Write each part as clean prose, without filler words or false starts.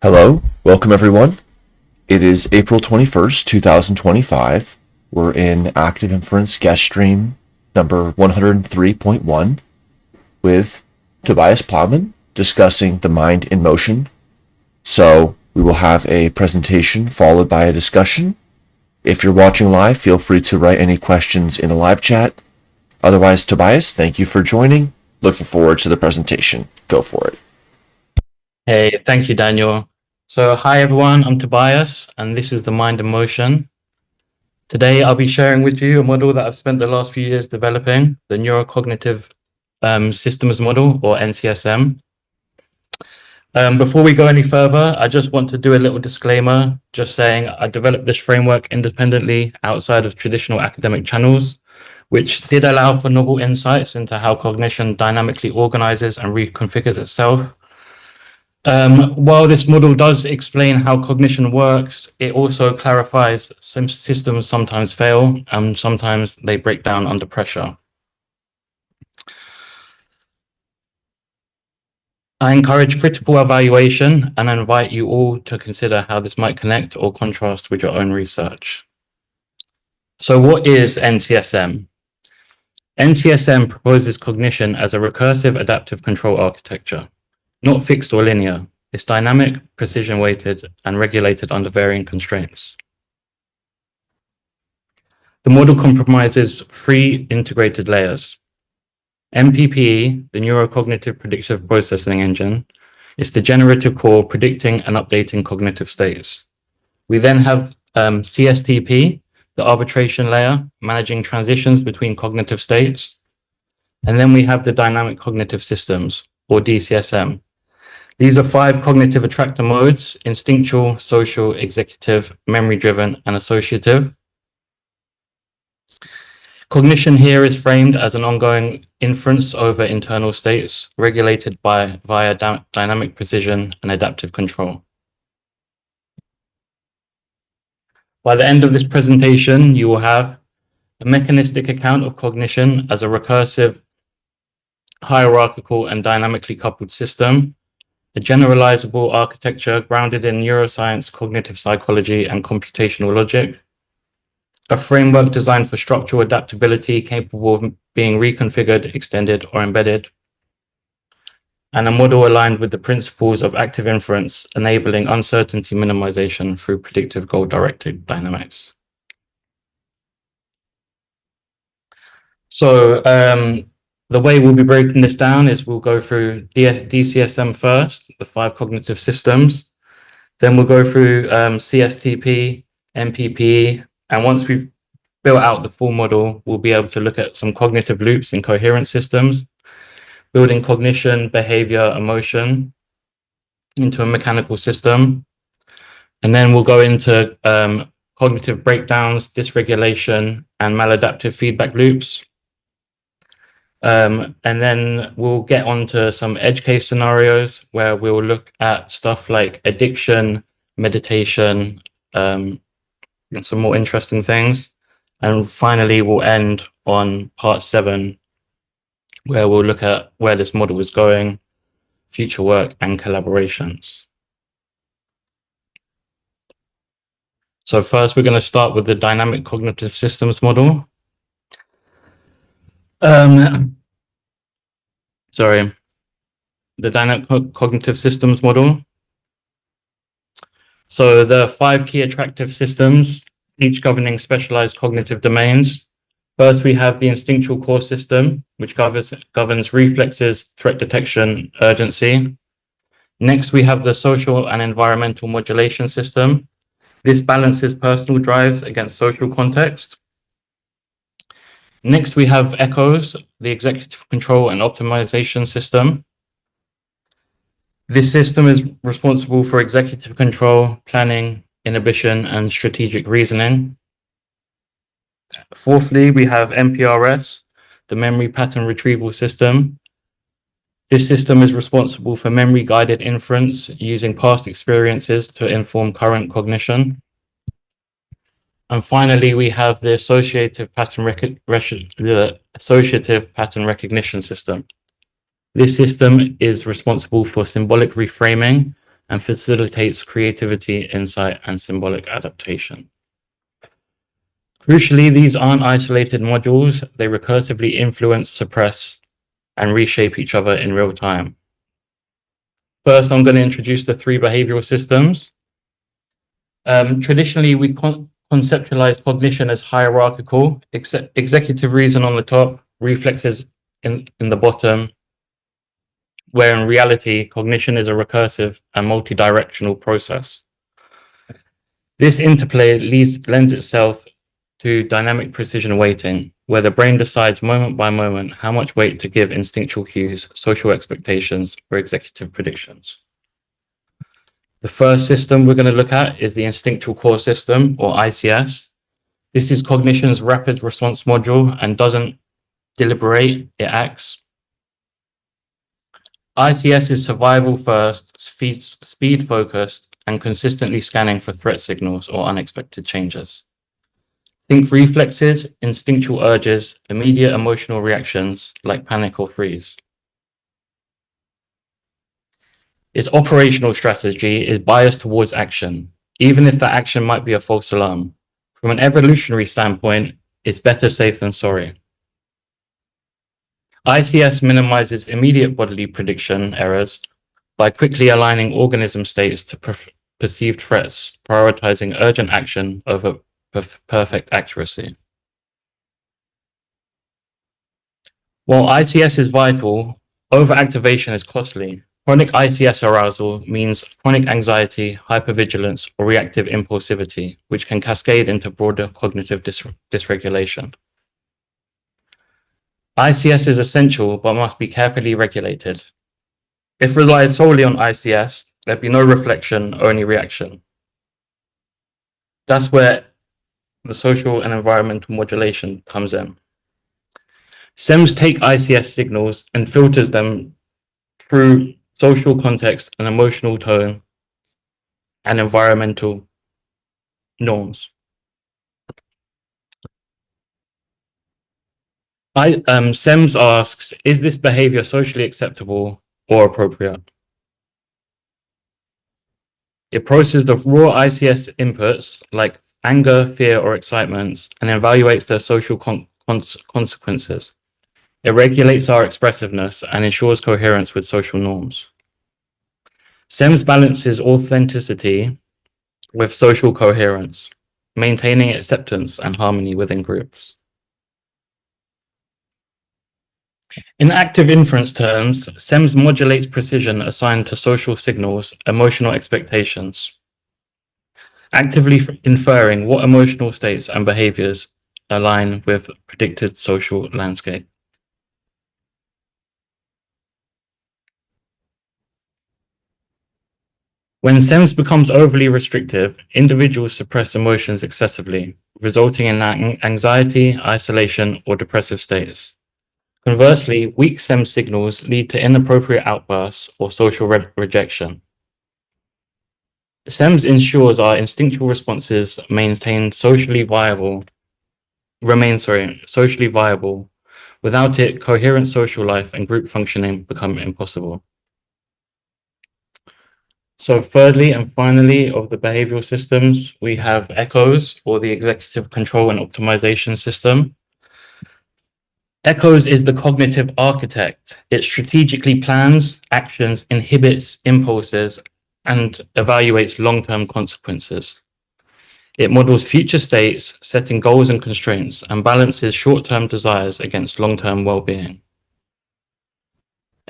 Hello, welcome everyone. It is April 21st, 2025. We're in Active Inference GuestStream number 103.1 with Tobias Plowman discussing the mind in motion. So we will have a presentation followed by a discussion. If you're watching live, feel free to write any questions in the live chat. Otherwise, Tobias, thank you for joining. Looking forward to the presentation. Go for it. Hey, thank you, Daniel. So hi everyone, I'm Tobias, and this is the Mind in Motion. Today I'll be sharing with you a model that I've spent the last few years developing, the Neurocognitive Systems Model, or NCSM. Before we go any further, I just want to do a little disclaimer, just saying I developed this framework independently outside of traditional academic channels, which did allow for novel insights into how cognition dynamically organizes and reconfigures itself. While this model does explain how cognition works, it also clarifies some systems sometimes fail and sometimes they break down under pressure. I encourage critical evaluation and I invite you all to consider how this might connect or contrast with your own research. So what is NCSM? NCSM proposes cognition as a recursive adaptive control architecture. Not fixed or linear, it's dynamic, precision-weighted, and regulated under varying constraints. The model comprises three integrated layers. MPPE, the Neurocognitive Predictive Processing Engine, is the generative core predicting and updating cognitive states. We then have CSTP, the arbitration layer, managing transitions between cognitive states. And then we have the dynamic cognitive systems, or DCSM. These are 5 cognitive attractor modes: instinctual, social, executive, memory-driven, and associative. Cognition here is framed as an ongoing inference over internal states, regulated via dynamic precision and adaptive control. By the end of this presentation, you will have a mechanistic account of cognition as a recursive, hierarchical, and dynamically coupled system, a generalizable architecture grounded in neuroscience, cognitive psychology, and computational logic, a framework designed for structural adaptability capable of being reconfigured, extended, or embedded, and a model aligned with the principles of active inference, enabling uncertainty minimization through predictive goal-directed dynamics. So the way we'll be breaking this down is we'll go through DCSM first, the 5 cognitive systems. Then we'll go through CSTP, MPPE, and once we've built out the full model, we'll be able to look at some cognitive loops in coherence systems, building cognition, behavior, emotion into a mechanical system. And then we'll go into cognitive breakdowns, dysregulation, and maladaptive feedback loops. And then we'll get onto some edge case scenarios where we'll look at stuff like addiction, meditation, and some more interesting things. And finally, we'll end on part 7, where we'll look at where this model is going, future work, and collaborations. So first, we're going to start with the dynamic cognitive systems model. The dynamic cognitive systems model. So there are 5 key attractive systems, each governing specialized cognitive domains. First, we have the instinctual core system, which governs reflexes, threat detection, urgency. Next, we have the social and environmental modulation system. This balances personal drives against social context. Next, we have ECHOS, the executive control and optimization system. This system is responsible for executive control, planning, inhibition, and strategic reasoning. Fourthly, we have MPRS, the memory pattern retrieval system. This system is responsible for memory-guided inference using past experiences to inform current cognition. And finally, we have the associative pattern recognition system. This system is responsible for symbolic reframing and facilitates creativity, insight, and symbolic adaptation. Crucially, these aren't isolated modules. They recursively influence, suppress, and reshape each other in real time. First, I'm going to introduce the three behavioral systems. Traditionally, we conceptualize cognition as hierarchical, executive reason on the top, reflexes in the bottom, where in reality, cognition is a recursive and multi-directional process. This interplay lends itself to dynamic precision weighting, where the brain decides moment by moment how much weight to give instinctual cues, social expectations, or executive predictions. The first system we're going to look at is the instinctual core system, or ICS. This is cognition's rapid response module and doesn't deliberate, it acts. ICS is survival first, speed focused, and consistently scanning for threat signals or unexpected changes. Think reflexes, instinctual urges, immediate emotional reactions like panic or freeze. Its operational strategy is biased towards action, even if that action might be a false alarm. From an evolutionary standpoint, it's better safe than sorry. ICS minimizes immediate bodily prediction errors by quickly aligning organism states to perceived threats, prioritizing urgent action over perfect accuracy. While ICS is vital, overactivation is costly. Chronic ICS arousal means chronic anxiety, hypervigilance, or reactive impulsivity, which can cascade into broader cognitive dysregulation. ICS is essential but must be carefully regulated. If relied solely on ICS, there'd be no reflection, only reaction. That's where the social and environmental modulation comes in. SEMS take ICS signals and filters them through social context and emotional tone and environmental norms. SEMS asks, is this behavior socially acceptable or appropriate? It processes the raw ICS inputs like anger, fear, or excitements and evaluates their social consequences. It regulates our expressiveness and ensures coherence with social norms. SEMS balances authenticity with social coherence, maintaining acceptance and harmony within groups. In active inference terms, SEMS modulates precision assigned to social signals, emotional expectations, actively inferring what emotional states and behaviors align with predicted social landscape. When SEMS becomes overly restrictive, individuals suppress emotions excessively, resulting in anxiety, isolation, or depressive states. Conversely, weak SEMS signals lead to inappropriate outbursts or social rejection. SEMS ensures our instinctual responses remain socially viable. Without it, coherent social life and group functioning become impossible. So thirdly and finally of the behavioral systems, we have ECHOS, or the Executive Control and Optimization System. ECHOS is the cognitive architect. It strategically plans, actions, inhibits impulses, and evaluates long-term consequences. It models future states, setting goals and constraints, and balances short-term desires against long-term well-being.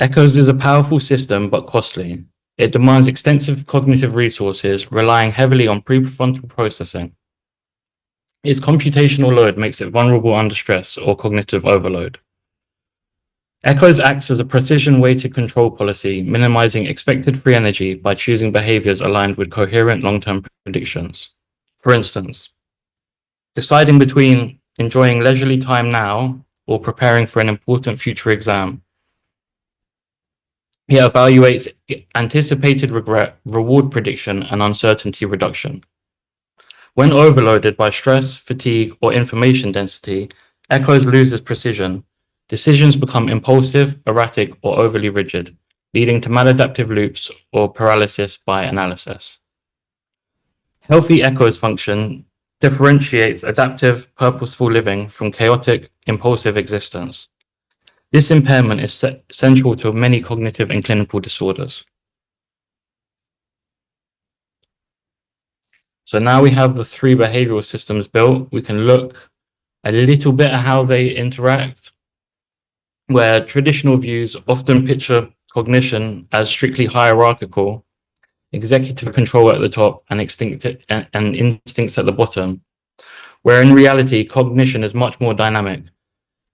ECHOS is a powerful system, but costly. It demands extensive cognitive resources, relying heavily on prefrontal processing. Its computational load makes it vulnerable under stress or cognitive overload. ECHOS acts as a precision-weighted control policy, minimizing expected free energy by choosing behaviors aligned with coherent long-term predictions. For instance, deciding between enjoying leisurely time now or preparing for an important future exam. It evaluates anticipated regret, reward prediction, and uncertainty reduction. When overloaded by stress, fatigue, or information density, ECHOS loses precision. Decisions become impulsive, erratic, or overly rigid, leading to maladaptive loops or paralysis by analysis. Healthy echoes function differentiates adaptive, purposeful living from chaotic, impulsive existence. This impairment is central to many cognitive and clinical disorders. So now we have the three behavioral systems built. We can look a little bit at how they interact, where traditional views often picture cognition as strictly hierarchical, executive control at the top and instincts at the bottom, where in reality, cognition is much more dynamic.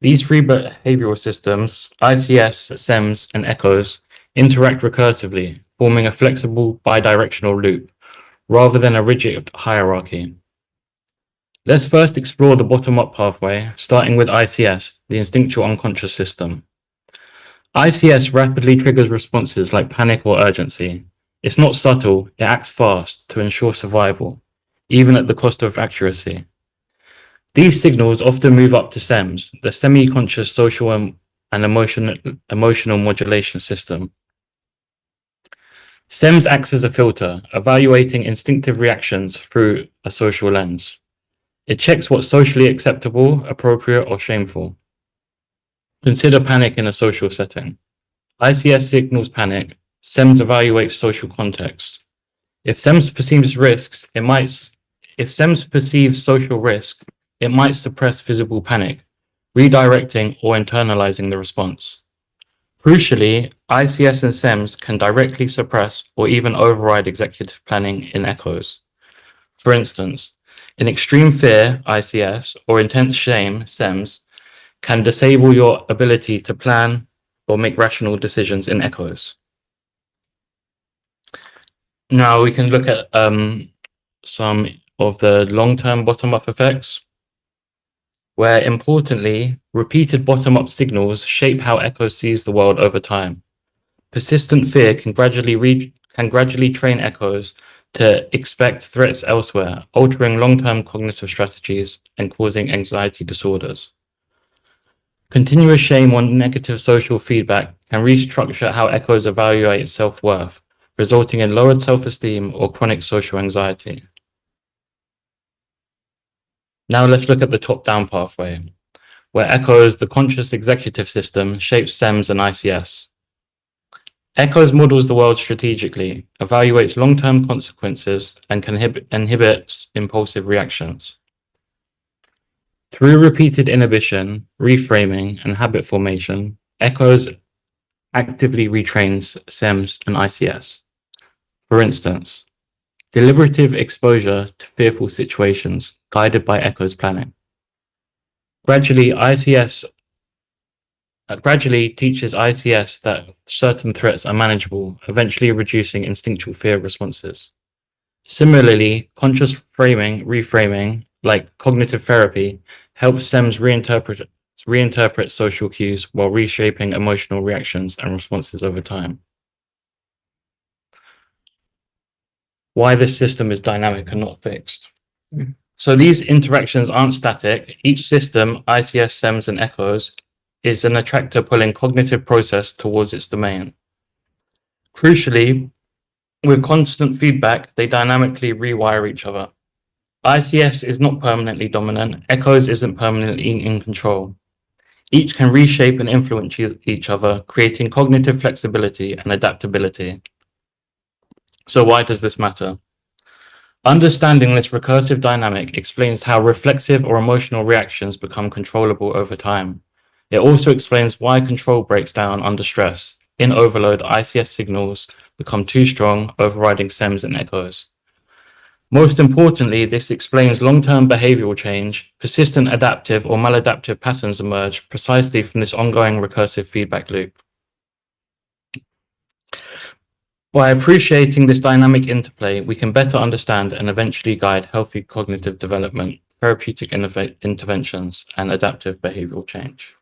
These three behavioral systems, ICS, SEMS, and echoes, interact recursively, forming a flexible bidirectional loop, rather than a rigid hierarchy. Let's first explore the bottom-up pathway, starting with ICS, the instinctual unconscious system. ICS rapidly triggers responses like panic or urgency. It's not subtle, it acts fast to ensure survival, even at the cost of accuracy. These signals often move up to SEMS, the semi-conscious social and emotional modulation system. SEMS acts as a filter, evaluating instinctive reactions through a social lens. It checks what's socially acceptable, appropriate, or shameful. Consider panic in a social setting. ICS signals panic, SEMS evaluates social context. If SEMS perceives social risk, it might suppress visible panic, redirecting or internalizing the response. Crucially, ICS and SEMS can directly suppress or even override executive planning in echoes. For instance, in extreme fear, ICS, or intense shame, SEMS, can disable your ability to plan or make rational decisions in echoes. Now we can look at some of the long-term bottom-up effects, where importantly, repeated bottom-up signals shape how echoes sees the world over time. Persistent fear can gradually train echoes to expect threats elsewhere, altering long-term cognitive strategies and causing anxiety disorders. Continuous shame or negative social feedback can restructure how echoes evaluate self-worth, resulting in lowered self-esteem or chronic social anxiety. Now let's look at the top-down pathway, where echoes, the conscious executive system, shapes SEMS and ICS. Echoes models the world strategically, evaluates long-term consequences, and can inhibit impulsive reactions. Through repeated inhibition, reframing, and habit formation, echoes actively retrains SEMS and ICS. For instance, deliberative exposure to fearful situations guided by echoes planning. Gradually teaches ICS that certain threats are manageable, eventually reducing instinctual fear responses. Similarly, conscious reframing, like cognitive therapy, helps SEMS reinterpret social cues while reshaping emotional reactions and responses over time. Why this system is dynamic and not fixed. So these interactions aren't static. Each system, ICS, SEMS, and echoes, is an attractor pulling cognitive process towards its domain. Crucially, with constant feedback, they dynamically rewire each other. ICS is not permanently dominant. Echoes isn't permanently in control. Each can reshape and influence each other, creating cognitive flexibility and adaptability. So why does this matter? Understanding this recursive dynamic explains how reflexive or emotional reactions become controllable over time. It also explains why control breaks down under stress. In overload, ICS signals become too strong, overriding SEMS and echoes. Most importantly, this explains long-term behavioral change. Persistent adaptive or maladaptive patterns emerge precisely from this ongoing recursive feedback loop. By appreciating this dynamic interplay, we can better understand and eventually guide healthy cognitive development, therapeutic interventions, and adaptive behavioral change.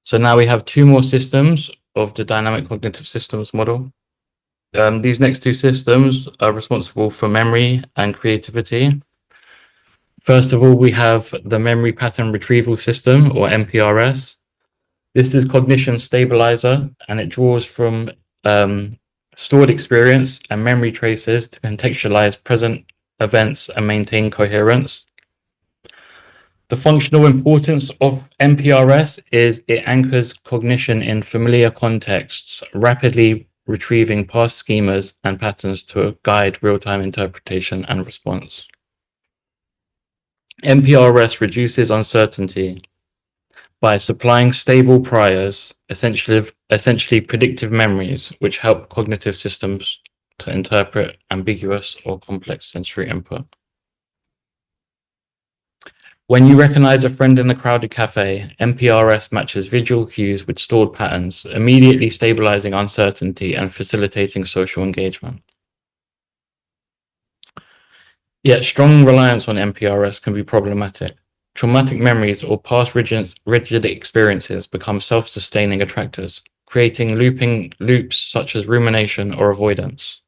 So now we have two more systems of the dynamic cognitive systems model. These next two systems are responsible for memory and creativity. First of all, we have the memory pattern retrieval system, or MPRS. This is cognition stabilizer, and it draws from stored experience and memory traces to contextualize present events and maintain coherence. The functional importance of NPRS is it anchors cognition in familiar contexts, rapidly retrieving past schemas and patterns to guide real-time interpretation and response. NPRS reduces uncertainty by supplying stable priors, essentially predictive memories, which help cognitive systems to interpret ambiguous or complex sensory input. When you recognize a friend in a crowded cafe, NPRS matches visual cues with stored patterns, immediately stabilizing uncertainty and facilitating social engagement. Yet strong reliance on NPRS can be problematic. Traumatic memories or past rigid experiences become self-sustaining attractors, creating looping loops such as rumination or avoidance.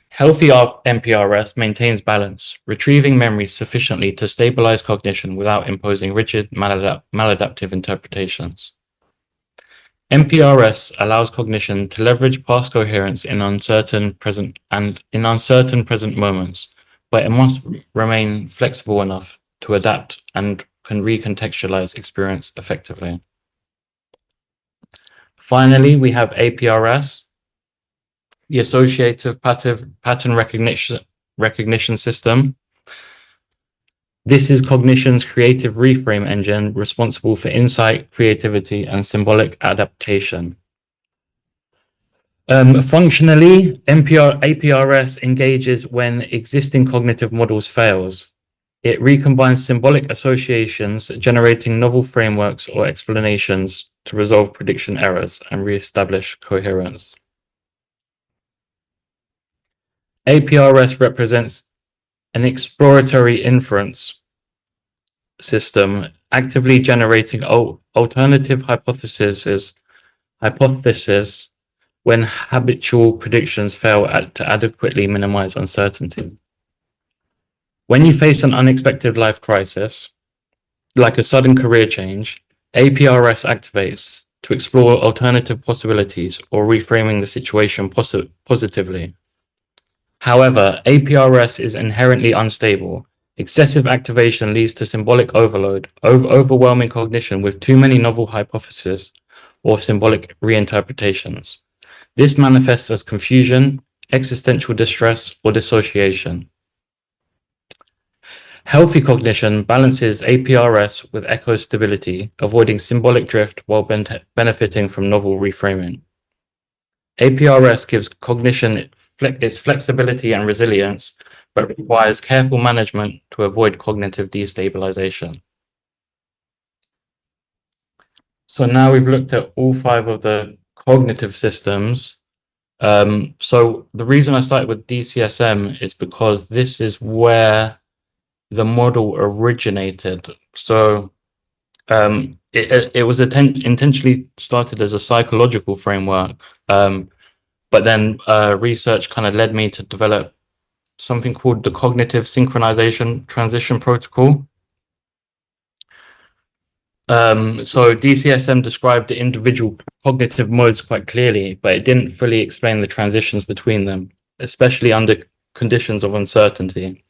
Healthy NPRS maintains balance, retrieving memories sufficiently to stabilize cognition without imposing rigid maladaptive interpretations. NPRS allows cognition to leverage past coherence in uncertain present moments, but it must remain flexible enough to adapt and can recontextualize experience effectively. Finally, we have APRS, the associative pattern recognition system. This is cognition's creative reframe engine responsible for insight, creativity, and symbolic adaptation. Functionally, APRS engages when existing cognitive models fails. It recombines symbolic associations, generating novel frameworks or explanations to resolve prediction errors and re-establish coherence. APRS represents an exploratory inference system, actively generating alternative hypotheses when habitual predictions fail to adequately minimize uncertainty. When you face an unexpected life crisis, like a sudden career change, APRS activates to explore alternative possibilities or reframing the situation positively. However, APRS is inherently unstable. Excessive activation leads to symbolic overload, overwhelming cognition with too many novel hypotheses or symbolic reinterpretations. This manifests as confusion, existential distress, or dissociation. Healthy cognition balances APRS with echo stability, avoiding symbolic drift while benefiting from novel reframing. APRS gives cognition its flexibility and resilience, but requires careful management to avoid cognitive destabilization. So now we've looked at all 5 of the cognitive systems. So the reason I started with DCSM is because this is where the model originated. So it was intentionally started as a psychological framework, but then research kind of led me to develop something called the cognitive synchronization transition protocol. So DCSM described the individual cognitive modes quite clearly, but it didn't fully explain the transitions between them, especially under conditions of uncertainty.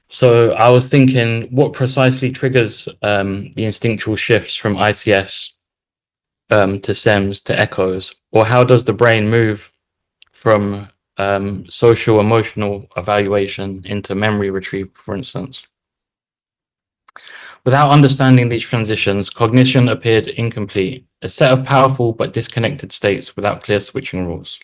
So I was thinking, what precisely triggers the instinctual shifts from ICS to SEMS to echoes, or how does the brain move from social emotional evaluation into memory retrieval, for instance? Without understanding these transitions, cognition appeared incomplete, a set of powerful but disconnected states without clear switching rules.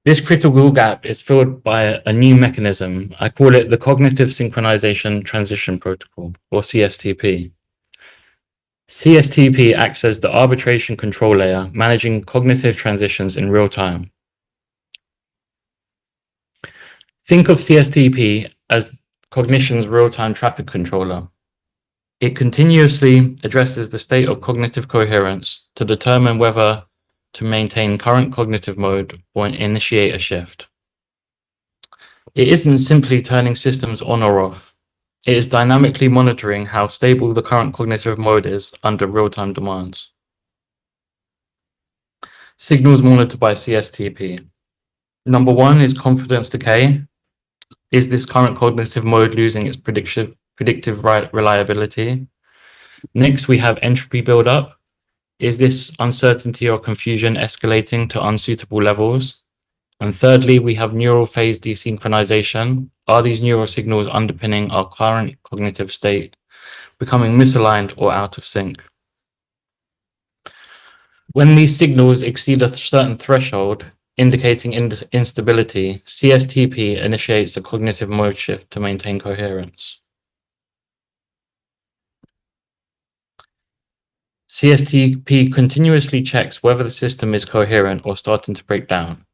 This critical gap is filled by a new mechanism. I call it the Cognitive Synchronization Transition Protocol, or CSTP. CSTP acts as the arbitration control layer, managing cognitive transitions in real time. Think of CSTP as cognition's real-time traffic controller. It continuously addresses the state of cognitive coherence to determine whether to maintain current cognitive mode or initiate a shift. It isn't simply turning systems on or off. It is dynamically monitoring how stable the current cognitive mode is under real-time demands. Signals monitored by CSTP. Number 1 is confidence decay. Is this current cognitive mode losing its predictive reliability? Next, we have entropy buildup. Is this uncertainty or confusion escalating to unsuitable levels? And thirdly, we have neural phase desynchronization. Are these neural signals underpinning our current cognitive state becoming misaligned or out of sync? When these signals exceed a certain threshold, indicating instability, CSTP initiates a cognitive mode shift to maintain coherence. CSTP continuously checks whether the system is coherent or starting to break down.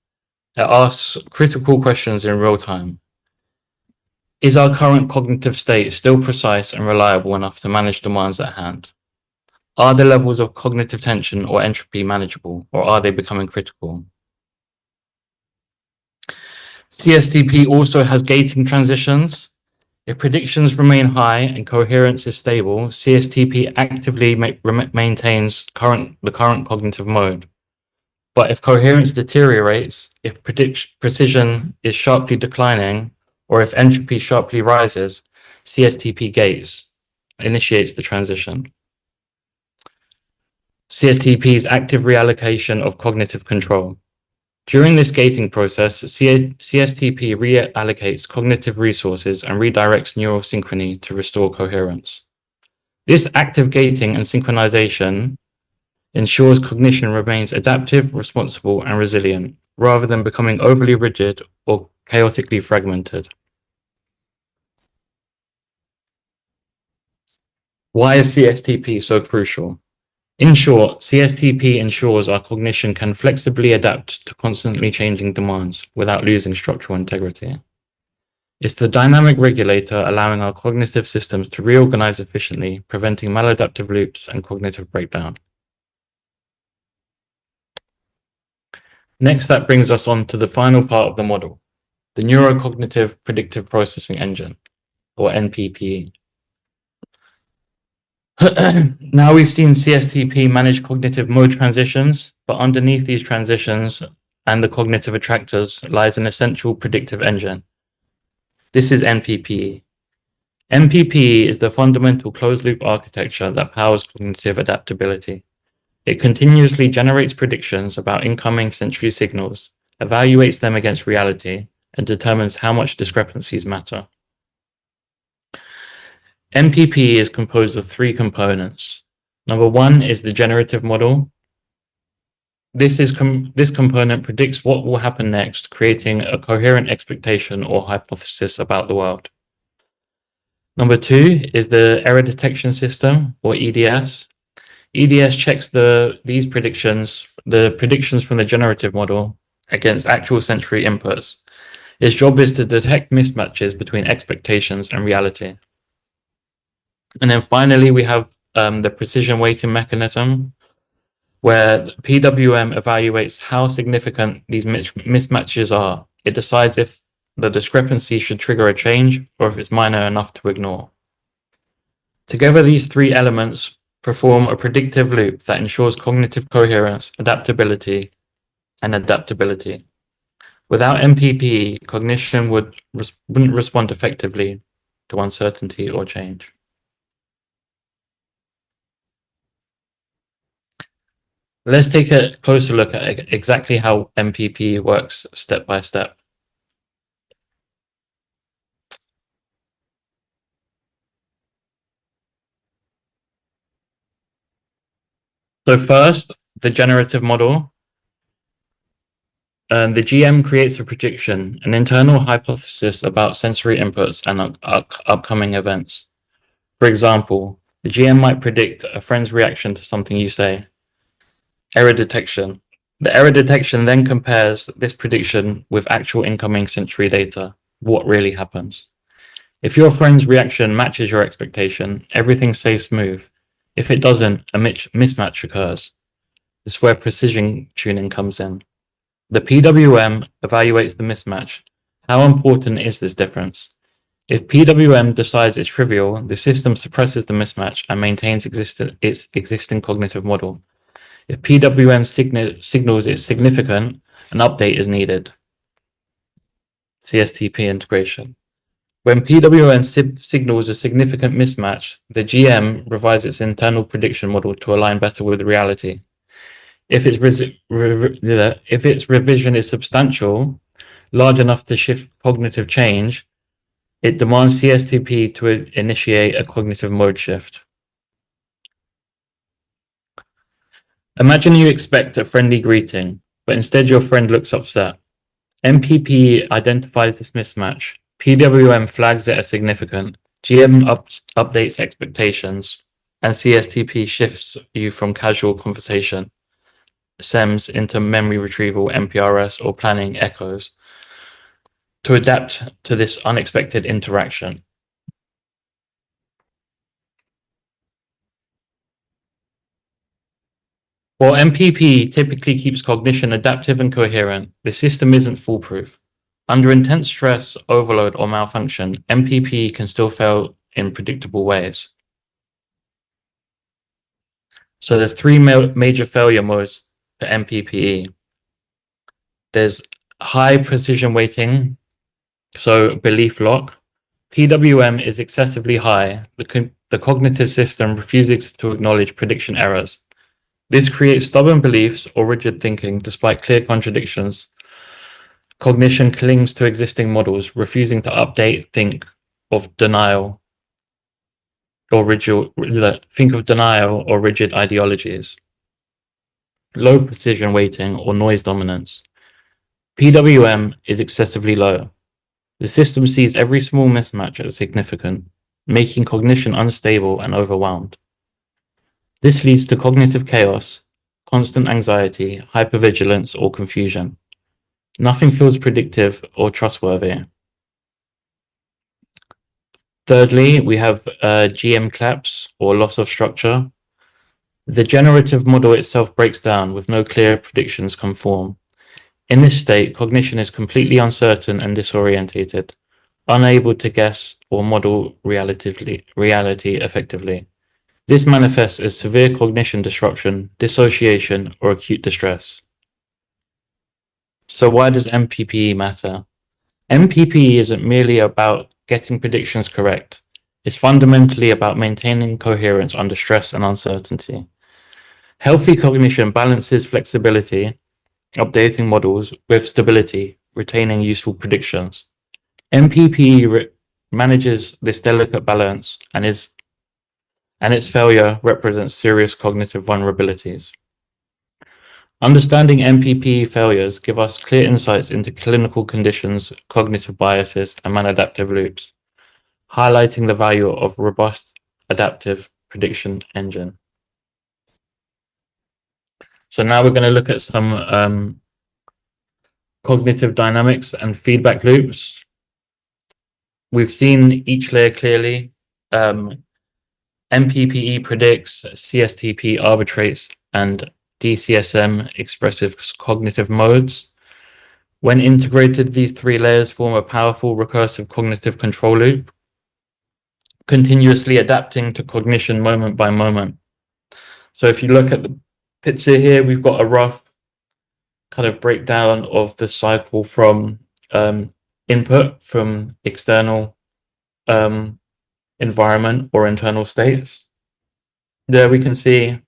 It asks critical questions in real time. Is our current cognitive state still precise and reliable enough to manage demands at hand? Are the levels of cognitive tension or entropy manageable, or are they becoming critical? CSTP also has gating transitions. If predictions remain high and coherence is stable, CSTP actively maintains the current cognitive mode. But if coherence deteriorates, if precision is sharply declining, or if entropy sharply rises, CSTP initiates the transition. CSTP's active reallocation of cognitive control. During this gating process, CSTP reallocates cognitive resources and redirects neural synchrony to restore coherence. This active gating and synchronization ensures cognition remains adaptive, responsible, and resilient, rather than becoming overly rigid or chaotically fragmented. Why is CSTP so crucial? In short, CSTP ensures our cognition can flexibly adapt to constantly changing demands without losing structural integrity. It's the dynamic regulator allowing our cognitive systems to reorganize efficiently, preventing maladaptive loops and cognitive breakdown. Next, that brings us on to the final part of the model, the neurocognitive predictive processing engine, or NPPE. Now we've seen CSTP manage cognitive mode transitions, but underneath these transitions and the cognitive attractors lies an essential predictive engine. This is NPPE. NPPE is the fundamental closed-loop architecture that powers cognitive adaptability. It continuously generates predictions about incoming sensory signals, evaluates them against reality, and determines how much discrepancies matter. NPPE is composed of 3 components. Number 1 is the generative model. This component predicts what will happen next, creating a coherent expectation or hypothesis about the world. Number 2 is the error detection system, or EDS. EDS checks the predictions from the generative model against actual sensory inputs. Its job is to detect mismatches between expectations and reality. And then finally, we have the precision weighting mechanism, where PWM evaluates how significant these mismatches are. It decides if the discrepancy should trigger a change or if it's minor enough to ignore. Together, these 3 elements perform a predictive loop that ensures cognitive coherence, adaptability, and adaptability. Without NPPE, cognition wouldn't respond effectively to uncertainty or change. Let's take a closer look at exactly how NPPE works step by step. So first, the generative model. The GM creates a prediction, an internal hypothesis about sensory inputs and upcoming events. For example, the GM might predict a friend's reaction to something you say. Error detection. The error detection then compares this prediction with actual incoming sensory data. What really happens? If your friend's reaction matches your expectation, everything stays smooth. If it doesn't, a mismatch occurs. This is where precision tuning comes in. The PWM evaluates the mismatch. How important is this difference? If PWM decides it's trivial, the system suppresses the mismatch and maintains its existing cognitive model. If PWM signals it's significant, an update is needed. CSTP integration. When PWM signals a significant mismatch, the GM revises its internal prediction model to align better with reality. If its revision is substantial, large enough to shift cognitive change, it demands CSTP to initiate a cognitive mode shift. Imagine you expect a friendly greeting, but instead your friend looks upset. MPP identifies this mismatch. PWM flags it as significant. GM updates expectations, and CSTP shifts you from casual conversation, SEMS, into memory retrieval, MPRS, or planning echoes to adapt to this unexpected interaction. While MPP typically keeps cognition adaptive and coherent, the system isn't foolproof. Under intense stress, overload, or malfunction, MPP can still fail in predictable ways. So there's three major failure modes for MPPE. There's high precision weighting, so belief lock. PWM is excessively high. The cognitive system refuses to acknowledge prediction errors. This creates stubborn beliefs or rigid thinking despite clear contradictions. Cognition clings to existing models, refusing to update, think of denial or rigid ideologies. Low precision weighting or noise dominance. PWM is excessively low. The system sees every small mismatch as significant, making cognition unstable and overwhelmed. This leads to cognitive chaos, constant anxiety, hypervigilance, or confusion. Nothing feels predictive or trustworthy. Thirdly, we have GM collapse or loss of structure. The generative model itself breaks down with no clear predictions come form. In this state, cognition is completely uncertain and disorientated, unable to guess or model reality effectively. This manifests as severe cognition disruption, dissociation, or acute distress. So why does MPPE matter? MPPE isn't merely about getting predictions correct. It's fundamentally about maintaining coherence under stress and uncertainty. Healthy cognition balances flexibility, updating models, with stability, retaining useful predictions. MPPE manages this delicate balance, and its failure represents serious cognitive vulnerabilities. Understanding MPP failures give us clear insights into clinical conditions, cognitive biases, and maladaptive loops, highlighting the value of a robust adaptive prediction engine. So now we're going to look at some cognitive dynamics and feedback loops. We've seen each layer clearly. MPPE predicts, CSTP arbitrates, and DCSM expressive cognitive modes. When integrated, these three layers form a powerful recursive cognitive control loop, continuously adapting to cognition moment by moment. So if you look at the picture here, we've got a rough kind of breakdown of the cycle from input from external environment or internal states. There we can see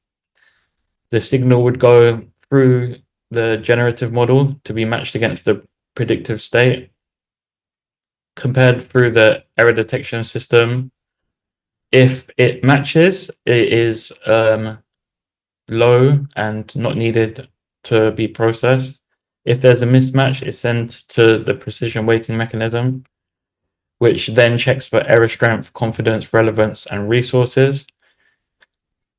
the signal would go through the generative model to be matched against the predictive state. Compared through the error detection system, if it matches, it is low and not needed to be processed. If there's a mismatch, it's sent to the precision weighting mechanism, which then checks for error strength, confidence, relevance, and resources.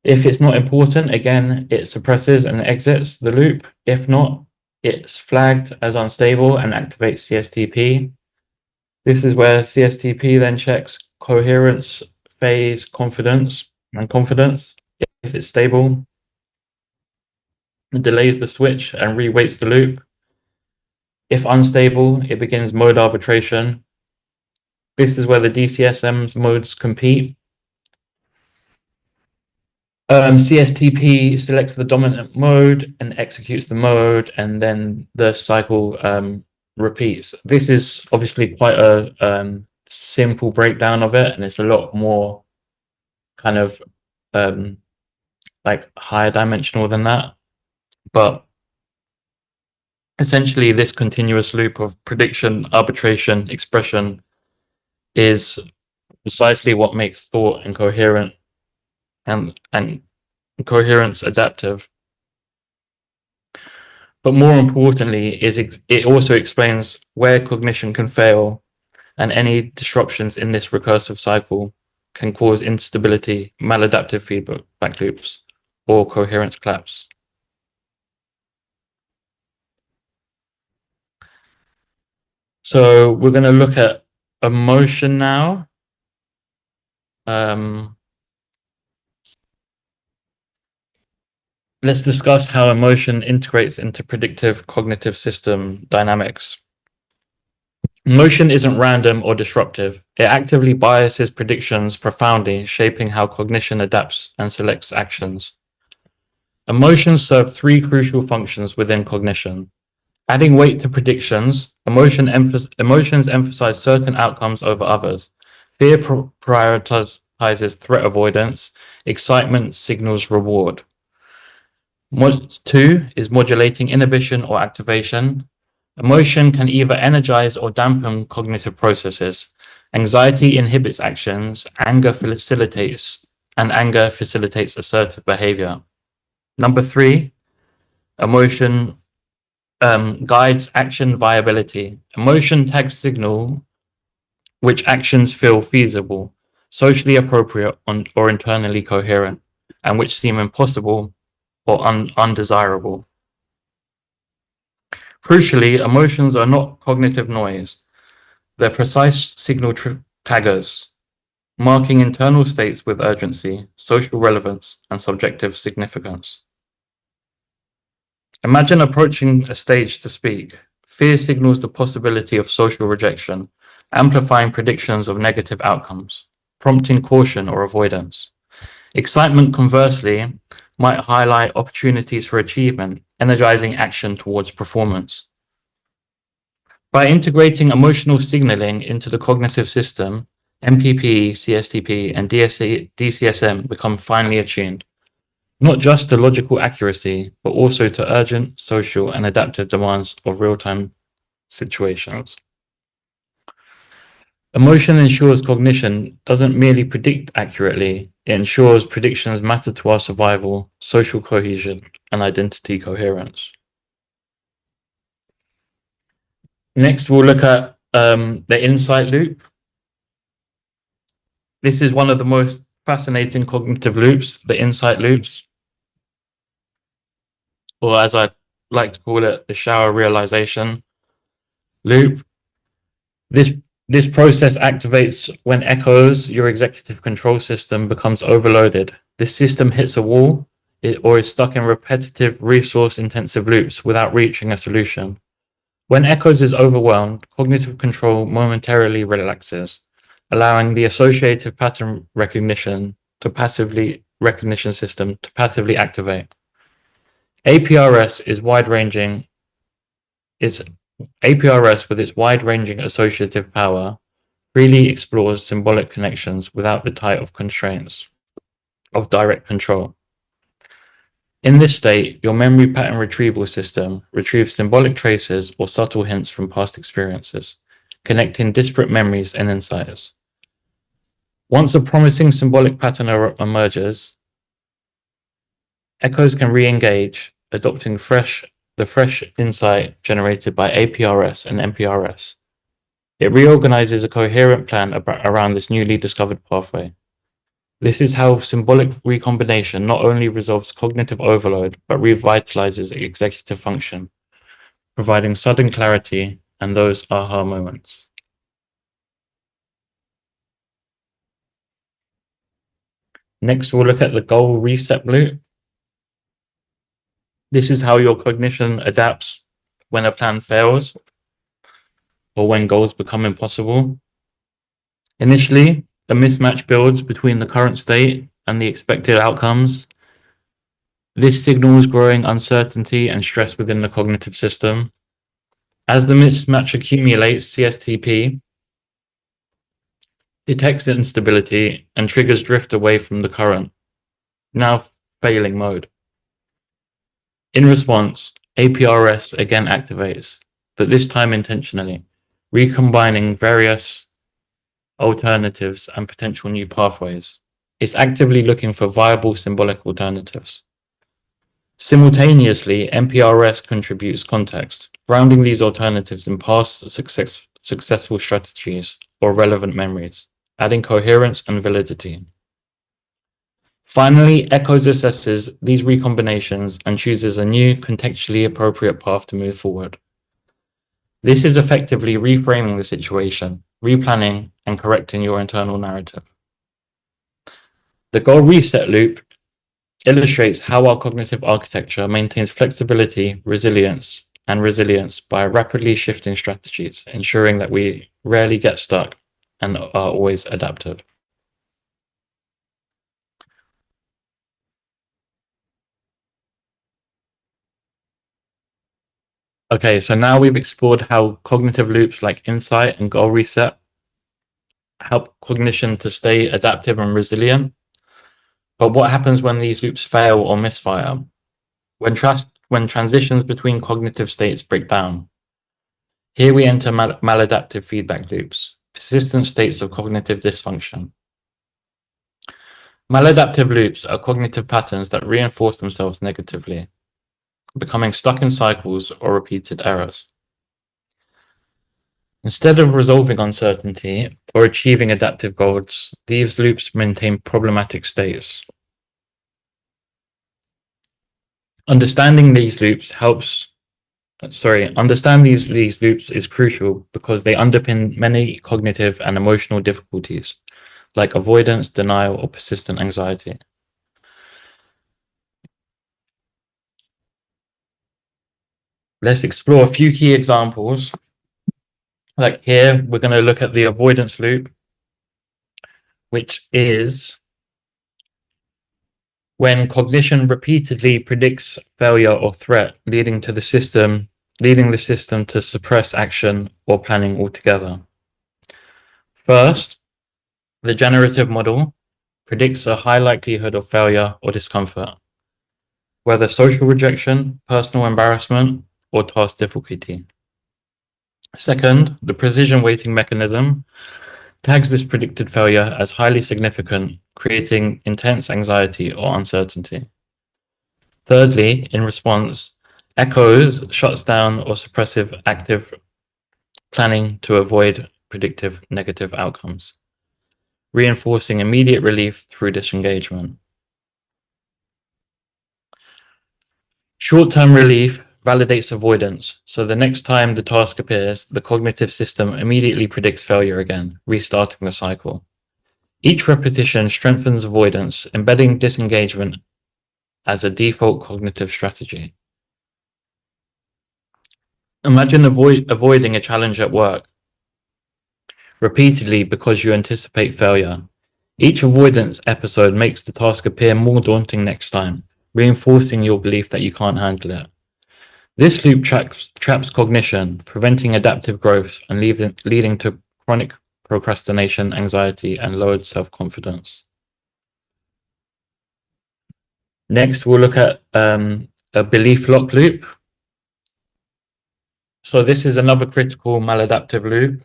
If it's not important, again, it suppresses and exits the loop. If not, it's flagged as unstable and activates CSTP. This is where CSTP then checks coherence, phase, confidence. If it's stable, it delays the switch and reweights the loop. If unstable, it begins mode arbitration. This is where the DCSM modes compete. CSTP selects the dominant mode and executes the mode, and then the cycle repeats. This is obviously quite a simple breakdown of it, and it's a lot more kind of like higher dimensional than that. But essentially, this continuous loop of prediction, arbitration, expression is precisely what makes thought and coherent and coherence adaptive. But more importantly, it also explains where cognition can fail, and any disruptions in this recursive cycle can cause instability, maladaptive feedback loops, or coherence collapse. So we're going to look at emotion now. Let's discuss how emotion integrates into predictive cognitive system dynamics. Emotion isn't random or disruptive. It actively biases predictions profoundly, shaping how cognition adapts and selects actions. Emotions serve three crucial functions within cognition. Adding weight to predictions, emotions emphasize certain outcomes over others. Fear prioritizes threat avoidance. Excitement signals reward. Two is modulating inhibition or activation. Emotion can either energize or dampen cognitive processes. Anxiety inhibits actions, anger facilitates assertive behavior. Number three, emotion guides action viability. Emotion tags signal which actions feel feasible, socially appropriate, or internally coherent, and which seem impossible or undesirable. Crucially, emotions are not cognitive noise. They're precise signal taggers, marking internal states with urgency, social relevance, and subjective significance. Imagine approaching a stage to speak. Fear signals the possibility of social rejection, amplifying predictions of negative outcomes, prompting caution or avoidance. Excitement, conversely, might highlight opportunities for achievement, energizing action towards performance. By integrating emotional signaling into the cognitive system, MPP, CSTP, and DCSM become finely attuned, not just to logical accuracy, but also to urgent, social, and adaptive demands of real-time situations. Emotion ensures cognition doesn't merely predict accurately, it ensures predictions matter to our survival, social cohesion, and identity coherence. Next, we'll look at the insight loop. This is one of the most fascinating cognitive loops, the insight loops, or as I like to call it, the shower realization loop. This process activates when echoes, your executive control system, becomes overloaded. This system hits a wall or is stuck in repetitive, resource-intensive loops without reaching a solution. When echoes is overwhelmed, cognitive control momentarily relaxes, allowing the associative pattern recognition system to passively activate. APRS with its wide-ranging associative power freely explores symbolic connections without the type of constraints of direct control. In this state, your memory pattern retrieval system retrieves symbolic traces or subtle hints from past experiences, connecting disparate memories and insights. Once a promising symbolic pattern emerges, echoes can re-engage, adopting the fresh insight generated by APRS and MPRS. It reorganizes a coherent plan around this newly discovered pathway. This is how symbolic recombination not only resolves cognitive overload, but revitalizes executive function, providing sudden clarity and those aha moments. Next, we'll look at the goal reset loop. This is how your cognition adapts when a plan fails or when goals become impossible. Initially, a mismatch builds between the current state and the expected outcomes. This signals growing uncertainty and stress within the cognitive system. As the mismatch accumulates, CSTP detects instability and triggers drift away from the current, now failing mode. In response, APRS again activates, but this time intentionally, recombining various alternatives and potential new pathways. It's actively looking for viable symbolic alternatives. Simultaneously, MPRS contributes context, grounding these alternatives in past successful strategies or relevant memories, adding coherence and validity. Finally, ECHOS assesses these recombinations and chooses a new, contextually appropriate path to move forward. This is effectively reframing the situation, replanning, and correcting your internal narrative. The goal reset loop illustrates how our cognitive architecture maintains flexibility, resilience by rapidly shifting strategies, ensuring that we rarely get stuck and are always adaptive. Okay, so now we've explored how cognitive loops like insight and goal reset help cognition to stay adaptive and resilient. But what happens when these loops fail or misfire? When transitions between cognitive states break down. Here we enter maladaptive feedback loops, persistent states of cognitive dysfunction. Maladaptive loops are cognitive patterns that reinforce themselves negatively, becoming stuck in cycles or repeated errors. Instead of resolving uncertainty or achieving adaptive goals, these loops maintain problematic states. Understanding these loops is crucial because they underpin many cognitive and emotional difficulties, like avoidance, denial, or persistent anxiety. Let's explore a few key examples. Like here, we're going to look at the avoidance loop, which is when cognition repeatedly predicts failure or threat, leading the system to suppress action or planning altogether. First, the generative model predicts a high likelihood of failure or discomfort, whether social rejection, personal embarrassment, or task difficulty. Second, the precision weighting mechanism tags this predicted failure as highly significant, creating intense anxiety or uncertainty. Thirdly, in response, ECHOS shuts down or suppressive active planning to avoid predictive negative outcomes, reinforcing immediate relief through disengagement. Short-term relief validates avoidance, so the next time the task appears, the cognitive system immediately predicts failure again, restarting the cycle. Each repetition strengthens avoidance, embedding disengagement as a default cognitive strategy. Imagine avoiding a challenge at work repeatedly because you anticipate failure. Each avoidance episode makes the task appear more daunting next time, reinforcing your belief that you can't handle it. This loop traps cognition, preventing adaptive growth and leading to chronic procrastination, anxiety, and lowered self-confidence. Next, we'll look at a belief lock loop. So this is another critical maladaptive loop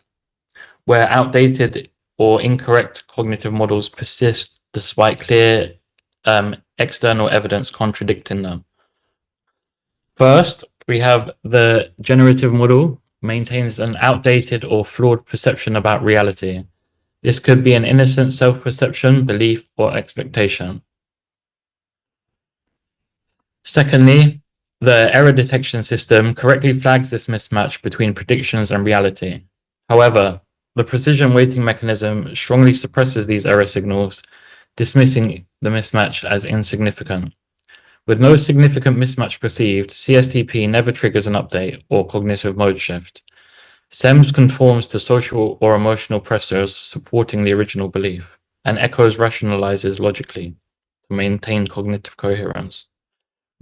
where outdated or incorrect cognitive models persist despite clear external evidence contradicting them. First, we have the generative model maintains an outdated or flawed perception about reality. This could be an innocent self-perception, belief, or expectation. Secondly, the error detection system correctly flags this mismatch between predictions and reality. However, the precision weighting mechanism strongly suppresses these error signals, dismissing the mismatch as insignificant. With no significant mismatch perceived, CSTP never triggers an update or cognitive mode shift. SEMS conforms to social or emotional pressures supporting the original belief, and echoes rationalizes logically to maintain cognitive coherence,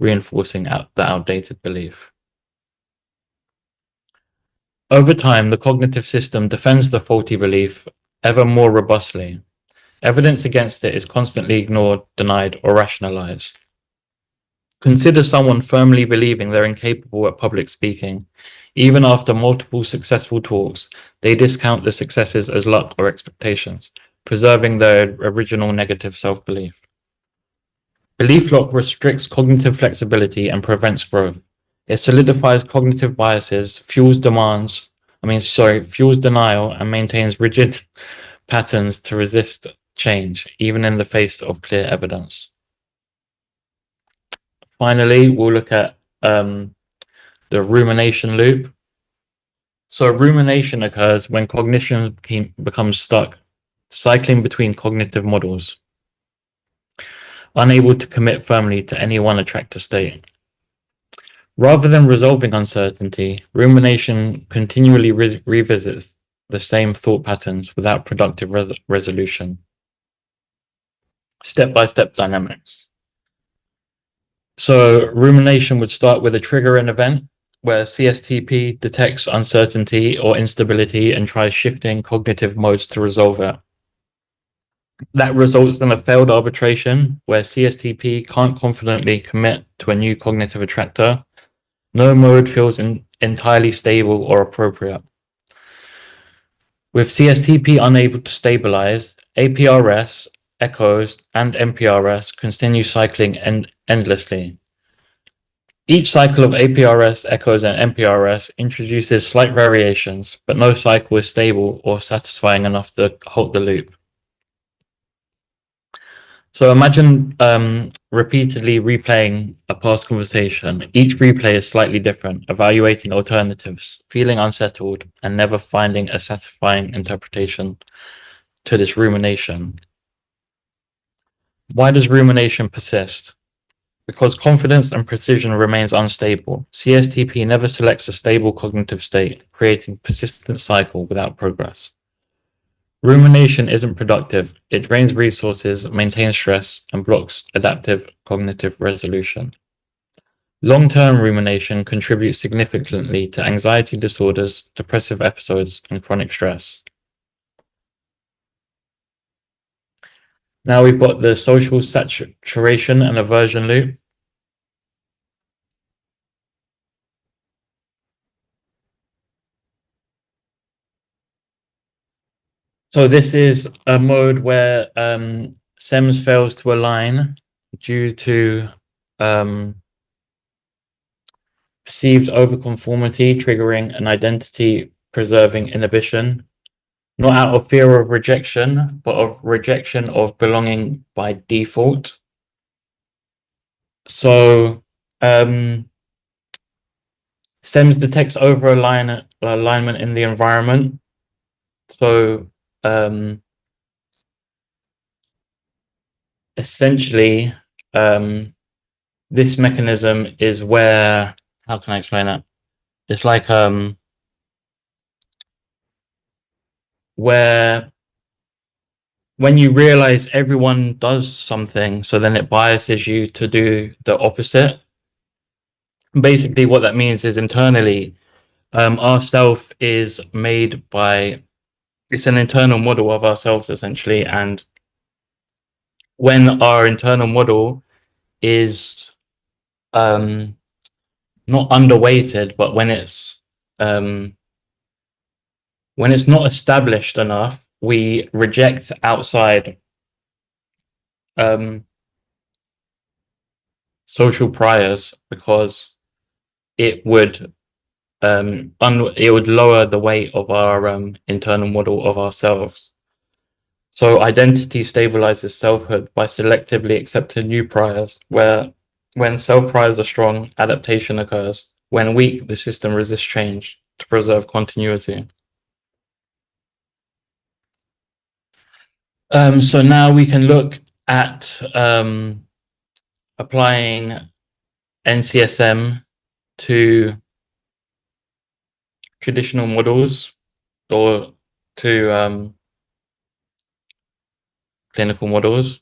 reinforcing the outdated belief. Over time, the cognitive system defends the faulty belief ever more robustly. Evidence against it is constantly ignored, denied, or rationalized. Consider someone firmly believing they're incapable at public speaking. Even after multiple successful talks, they discount the successes as luck or expectations, preserving their original negative self-belief. Belief lock restricts cognitive flexibility and prevents growth. It solidifies cognitive biases, fuels denial, and maintains rigid patterns to resist change, even in the face of clear evidence. Finally, we'll look at the rumination loop. So rumination occurs when cognition becomes stuck, cycling between cognitive models, unable to commit firmly to any one attractor state. Rather than resolving uncertainty, rumination continually revisits the same thought patterns without productive resolution. Step-by-step dynamics. So rumination would start with a trigger and event where CSTP detects uncertainty or instability and tries shifting cognitive modes to resolve it. That results in a failed arbitration where CSTP can't confidently commit to a new cognitive attractor. No mode feels entirely stable or appropriate. With CSTP unable to stabilize, APRS, echoes, and MPRS continue cycling endlessly. Each cycle of APRS, echoes, and MPRS introduces slight variations, but no cycle is stable or satisfying enough to halt the loop. So imagine repeatedly replaying a past conversation. Each replay is slightly different, evaluating alternatives, feeling unsettled, and never finding a satisfying interpretation to this rumination. Why does rumination persist? Because confidence and precision remains unstable. CSTP never selects a stable cognitive state, creating a persistent cycle without progress. Rumination isn't productive. It drains resources, maintains stress, and blocks adaptive cognitive resolution. Long-term rumination contributes significantly to anxiety disorders, depressive episodes, and chronic stress. Now we've got the social saturation and aversion loop. So this is a mode where SEMS fails to align due to perceived overconformity, triggering an identity-preserving inhibition, not out of fear of rejection, but of rejection of belonging by default. So SEMS detects over-alignment in the environment. So essentially, this mechanism is where, how can I explain it? It's like where when you realize everyone does something, so then it biases you to do the opposite. Basically, what that means is internally, our self is made by, it's an internal model of ourselves essentially, and when our internal model is not underweighted, but when it's not established enough, we reject outside social priors because it would lower the weight of our internal model of ourselves. So identity stabilizes selfhood by selectively accepting new priors, where when self priors are strong, adaptation occurs. When weak, the system resists change to preserve continuity. So now we can look at applying NCSM to traditional models or to clinical models.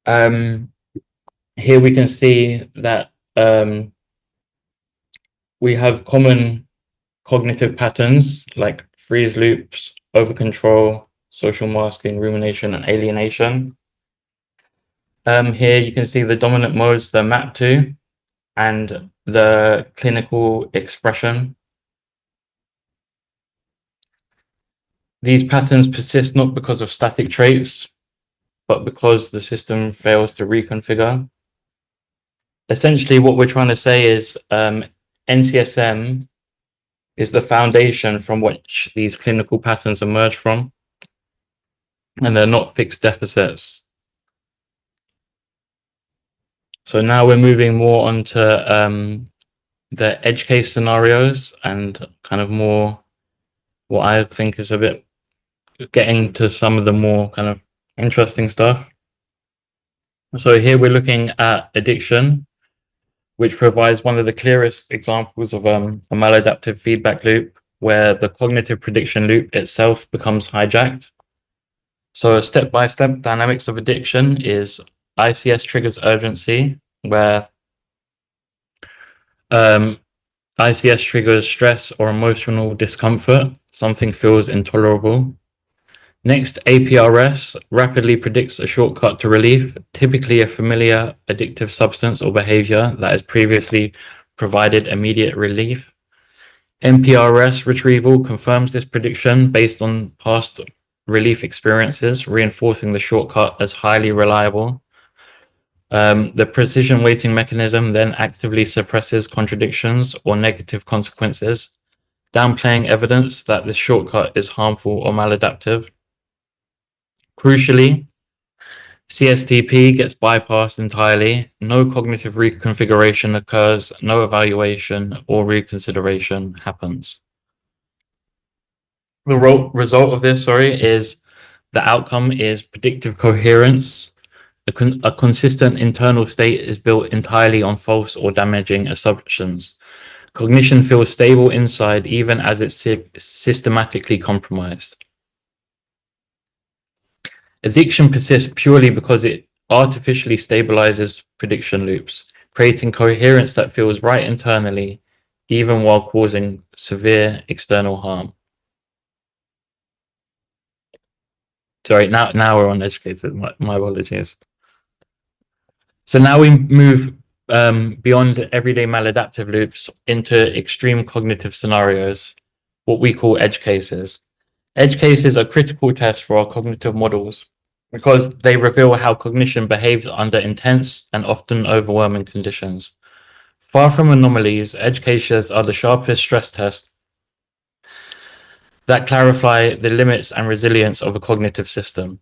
Here we can see that we have common cognitive patterns like freeze loops, over-control, social masking, rumination, and alienation. Here you can see the dominant modes they're mapped to and the clinical expression. These patterns persist not because of static traits, but because the system fails to reconfigure. Essentially, what we're trying to say is NCSM is the foundation from which these clinical patterns emerge from, and they're not fixed deficits. So now we're moving more onto the edge case scenarios and kind of more what I think is a bit getting to some of the more kind of interesting stuff. So here we're looking at addiction, which provides one of the clearest examples of a maladaptive feedback loop where the cognitive prediction loop itself becomes hijacked. So a step-by-step dynamics of addiction is ICS triggers urgency, where ICS triggers stress or emotional discomfort. Something feels intolerable. Next, APRS rapidly predicts a shortcut to relief, typically a familiar addictive substance or behavior that has previously provided immediate relief. NPRS retrieval confirms this prediction based on past relief experiences, reinforcing the shortcut as highly reliable. The precision weighting mechanism then actively suppresses contradictions or negative consequences, downplaying evidence that this shortcut is harmful or maladaptive. Crucially, CSTP gets bypassed entirely. No cognitive reconfiguration occurs, no evaluation or reconsideration happens. The result of this, is the outcome is predictive coherence. A consistent internal state is built entirely on false or damaging assumptions. Cognition feels stable inside even as it's systematically compromised. Addiction persists purely because it artificially stabilizes prediction loops, creating coherence that feels right internally, even while causing severe external harm. Sorry, now we're on edge cases. My apologies. So now we move beyond everyday maladaptive loops into extreme cognitive scenarios, what we call edge cases. Edge cases are critical tests for our cognitive models because they reveal how cognition behaves under intense and often overwhelming conditions. Far from anomalies, edge cases are the sharpest stress tests that clarify the limits and resilience of a cognitive system.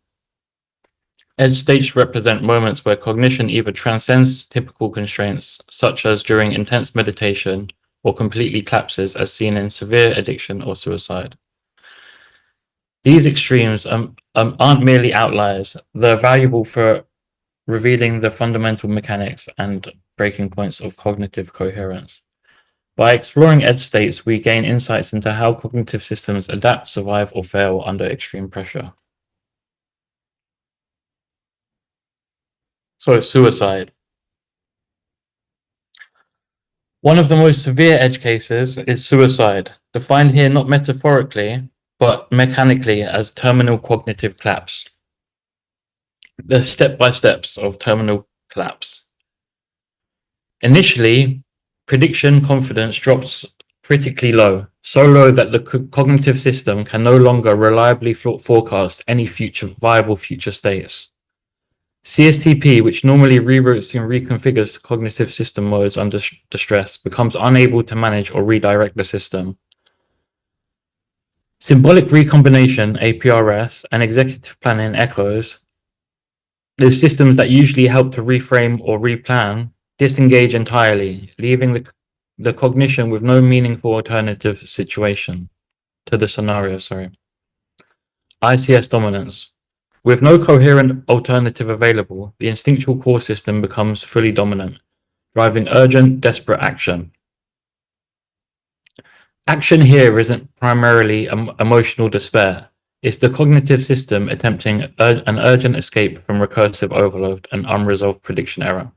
Edge states represent moments where cognition either transcends typical constraints, such as during intense meditation, or completely collapses, as seen in severe addiction or suicide. These extremes aren't merely outliers, they're valuable for revealing the fundamental mechanics and breaking points of cognitive coherence. By exploring edge states, we gain insights into how cognitive systems adapt, survive, or fail under extreme pressure. So, suicide. One of the most severe edge cases is suicide, defined here not metaphorically, but mechanically as terminal cognitive collapse. The step-by-steps of terminal collapse. Initially, prediction confidence drops critically low, so low that the cognitive system can no longer reliably forecast any viable future states. CSTP, which normally reroutes and reconfigures cognitive system modes under distress, becomes unable to manage or redirect the system. Symbolic recombination, APRS, and executive planning, ECHOs, the systems that usually help to reframe or replan, disengage entirely, leaving the cognition with no meaningful alternative situation to the scenario. ICS dominance. With no coherent alternative available, the instinctual core system becomes fully dominant. driving urgent, desperate action. Action here isn't primarily emotional despair. It's the cognitive system attempting an urgent escape from recursive overload and unresolved prediction error.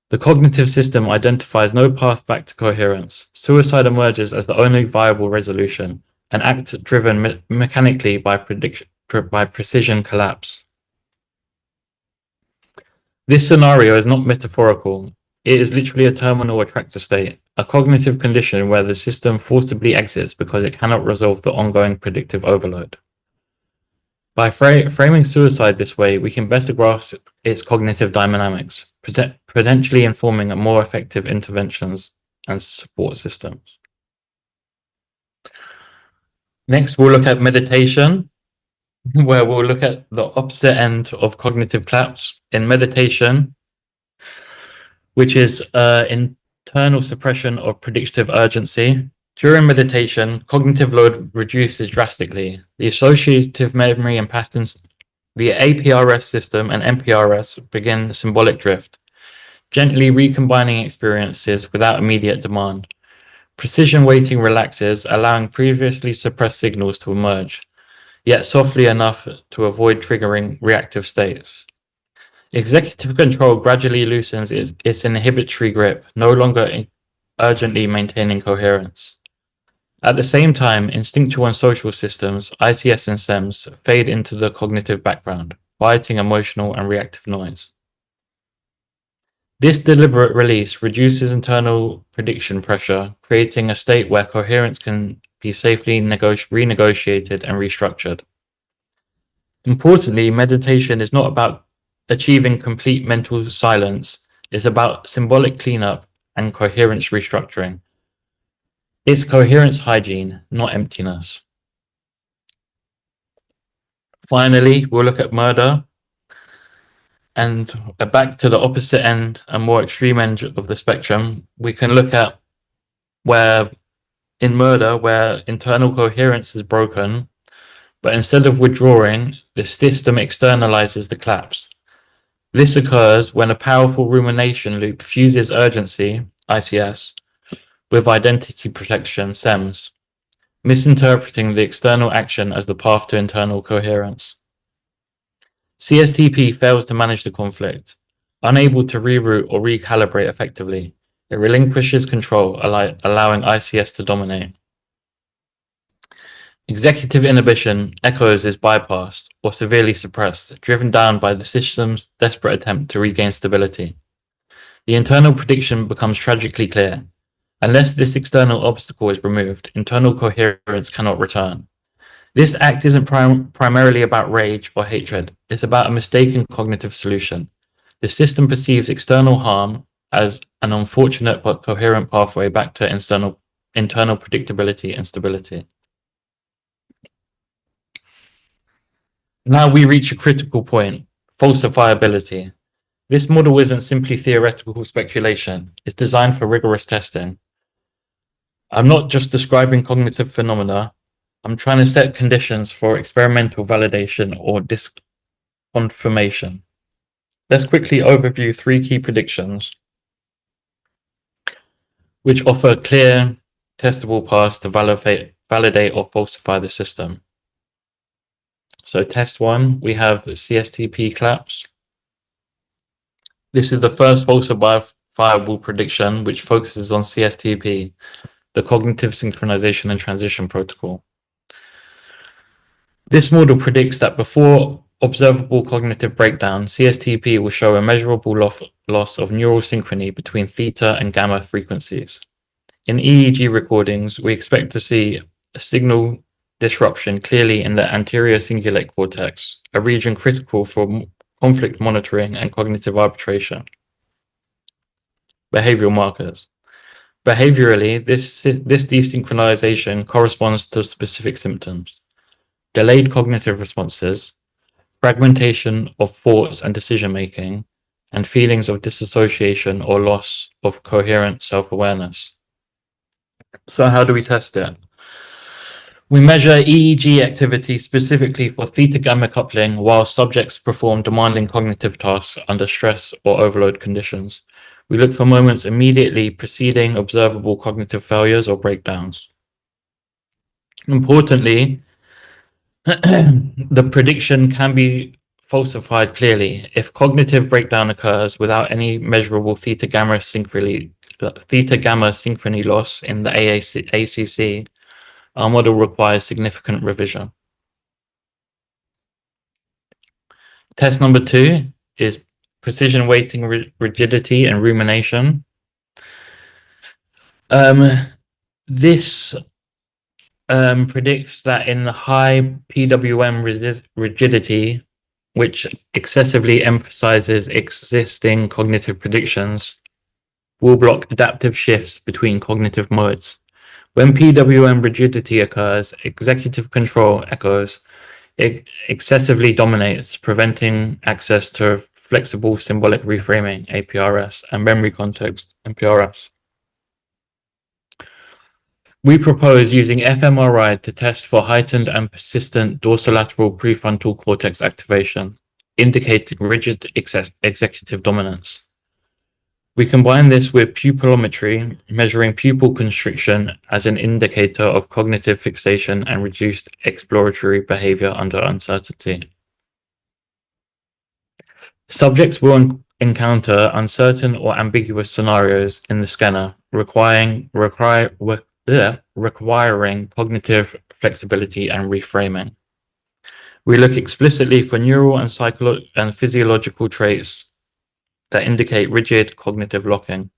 The cognitive system identifies no path back to coherence. Suicide emerges as the only viable resolution, an act driven mechanically by precision collapse. This scenario is not metaphorical. It is literally a terminal attractor state, a cognitive condition where the system forcibly exits because it cannot resolve the ongoing predictive overload. By framing suicide this way, we can better grasp its cognitive dynamics, potentially informing more effective interventions and support systems. Next, we'll look at meditation, where we'll look at the opposite end of cognitive collapse. In meditation, which is internal suppression of predictive urgency. During meditation, cognitive load reduces drastically. The associative memory and patterns, the APRS system and MPRS begin symbolic drift, gently recombining experiences without immediate demand. Precision weighting relaxes, allowing previously suppressed signals to emerge, yet softly enough to avoid triggering reactive states. Executive control gradually loosens its inhibitory grip, no longer urgently maintaining coherence. At the same time, instinctual and social systems, ICS and SEMS, fade into the cognitive background, quieting emotional and reactive noise. This deliberate release reduces internal prediction pressure, creating a state where coherence can be safely renegotiated and restructured. Importantly, meditation is not about achieving complete mental silence. It's about symbolic cleanup and coherence restructuring. It's coherence hygiene, not emptiness. Finally, we'll look at murder. And back to the opposite end, a more extreme end of the spectrum, we can look at where in murder, where internal coherence is broken, but instead of withdrawing, the system externalizes the collapse. This occurs when a powerful rumination loop fuses urgency, ICS, with identity protection, SEMS, misinterpreting the external action as the path to internal coherence. CSTP fails to manage the conflict, unable to reroute or recalibrate effectively. It relinquishes control, allowing ICS to dominate. Executive inhibition echoes is bypassed or severely suppressed, driven down by the system's desperate attempt to regain stability. The internal prediction becomes tragically clear. Unless this external obstacle is removed, internal coherence cannot return. This act isn't primarily about rage or hatred. It's about a mistaken cognitive solution. The system perceives external harm as an unfortunate but coherent pathway back to internal predictability and stability. Now we reach a critical point, falsifiability. This model isn't simply theoretical speculation. It's designed for rigorous testing. I'm not just describing cognitive phenomena. I'm trying to set conditions for experimental validation or disconfirmation. Let's quickly overview 3 key predictions, which offer clear, testable paths to validate or falsify the system. So test 1, we have CSTP collapse. This is the first falsifiable prediction, which focuses on CSTP, the cognitive synchronization and transition protocol. This model predicts that before observable cognitive breakdown, CSTP will show a measurable loss of neural synchrony between theta and gamma frequencies. In EEG recordings, we expect to see a signal disruption clearly in the anterior cingulate cortex, a region critical for conflict monitoring and cognitive arbitration. Behavioral markers. Behaviorally, this desynchronization corresponds to specific symptoms: delayed cognitive responses, fragmentation of thoughts and decision-making, and feelings of disassociation or loss of coherent self-awareness. So how do we test it? We measure EEG activity specifically for theta-gamma coupling while subjects perform demanding cognitive tasks under stress or overload conditions. We look for moments immediately preceding observable cognitive failures or breakdowns. Importantly, the prediction can be falsified clearly. If cognitive breakdown occurs without any measurable theta gamma synchrony loss in the ACC, our model requires significant revision. Test number 2 is precision weighting rigidity and rumination. This predicts that in high PWM rigidity, which excessively emphasizes existing cognitive predictions, will block adaptive shifts between cognitive modes. When PWM rigidity occurs, executive control echoes excessively dominates, preventing access to flexible symbolic reframing, APRS, and memory context, MPRS. We propose using fMRI to test for heightened and persistent dorsolateral prefrontal cortex activation, indicating rigid executive dominance. We combine this with pupillometry, measuring pupil constriction as an indicator of cognitive fixation and reduced exploratory behavior under uncertainty. Subjects will encounter uncertain or ambiguous scenarios in the scanner, requiring cognitive flexibility and reframing. We look explicitly for neural and physiological traits that indicate rigid cognitive locking.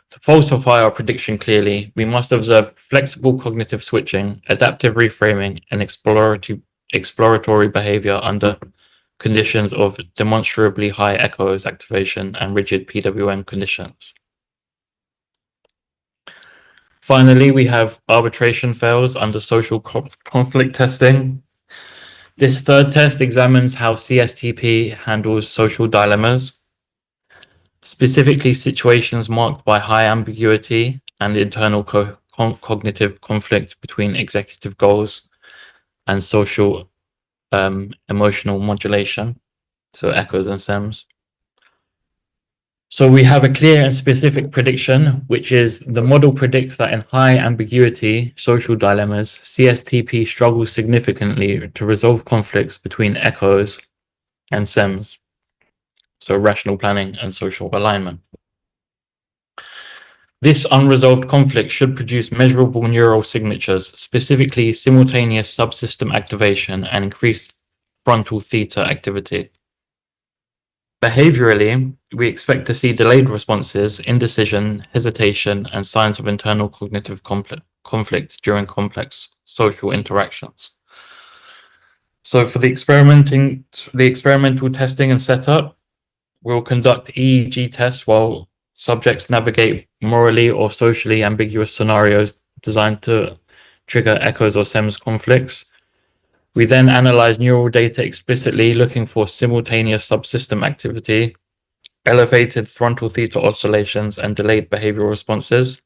To falsify our prediction clearly, we must observe flexible cognitive switching, adaptive reframing, and exploratory behavior under conditions of demonstrably high echoes activation and rigid PWM conditions. Finally, we have arbitration fails under social conflict testing. This third test examines how CSTP handles social dilemmas, specifically situations marked by high ambiguity and internal cognitive conflict between executive goals and social emotional modulation, so echoes and SEMS. So we have a clear and specific prediction, which is the model predicts that in high ambiguity social dilemmas, CSTP struggles significantly to resolve conflicts between echoes and SEMS, so rational planning and social alignment. This unresolved conflict should produce measurable neural signatures, specifically simultaneous subsystem activation and increased frontal theta activity. Behaviorally, we expect to see delayed responses, indecision, hesitation, and signs of internal cognitive conflict during complex social interactions. So for the experimental testing and setup, we'll conduct EEG tests while subjects navigate morally or socially ambiguous scenarios designed to trigger echoes or SEMS conflicts. We then analyze neural data explicitly, looking for simultaneous subsystem activity, elevated frontal theta oscillations, and delayed behavioral responses.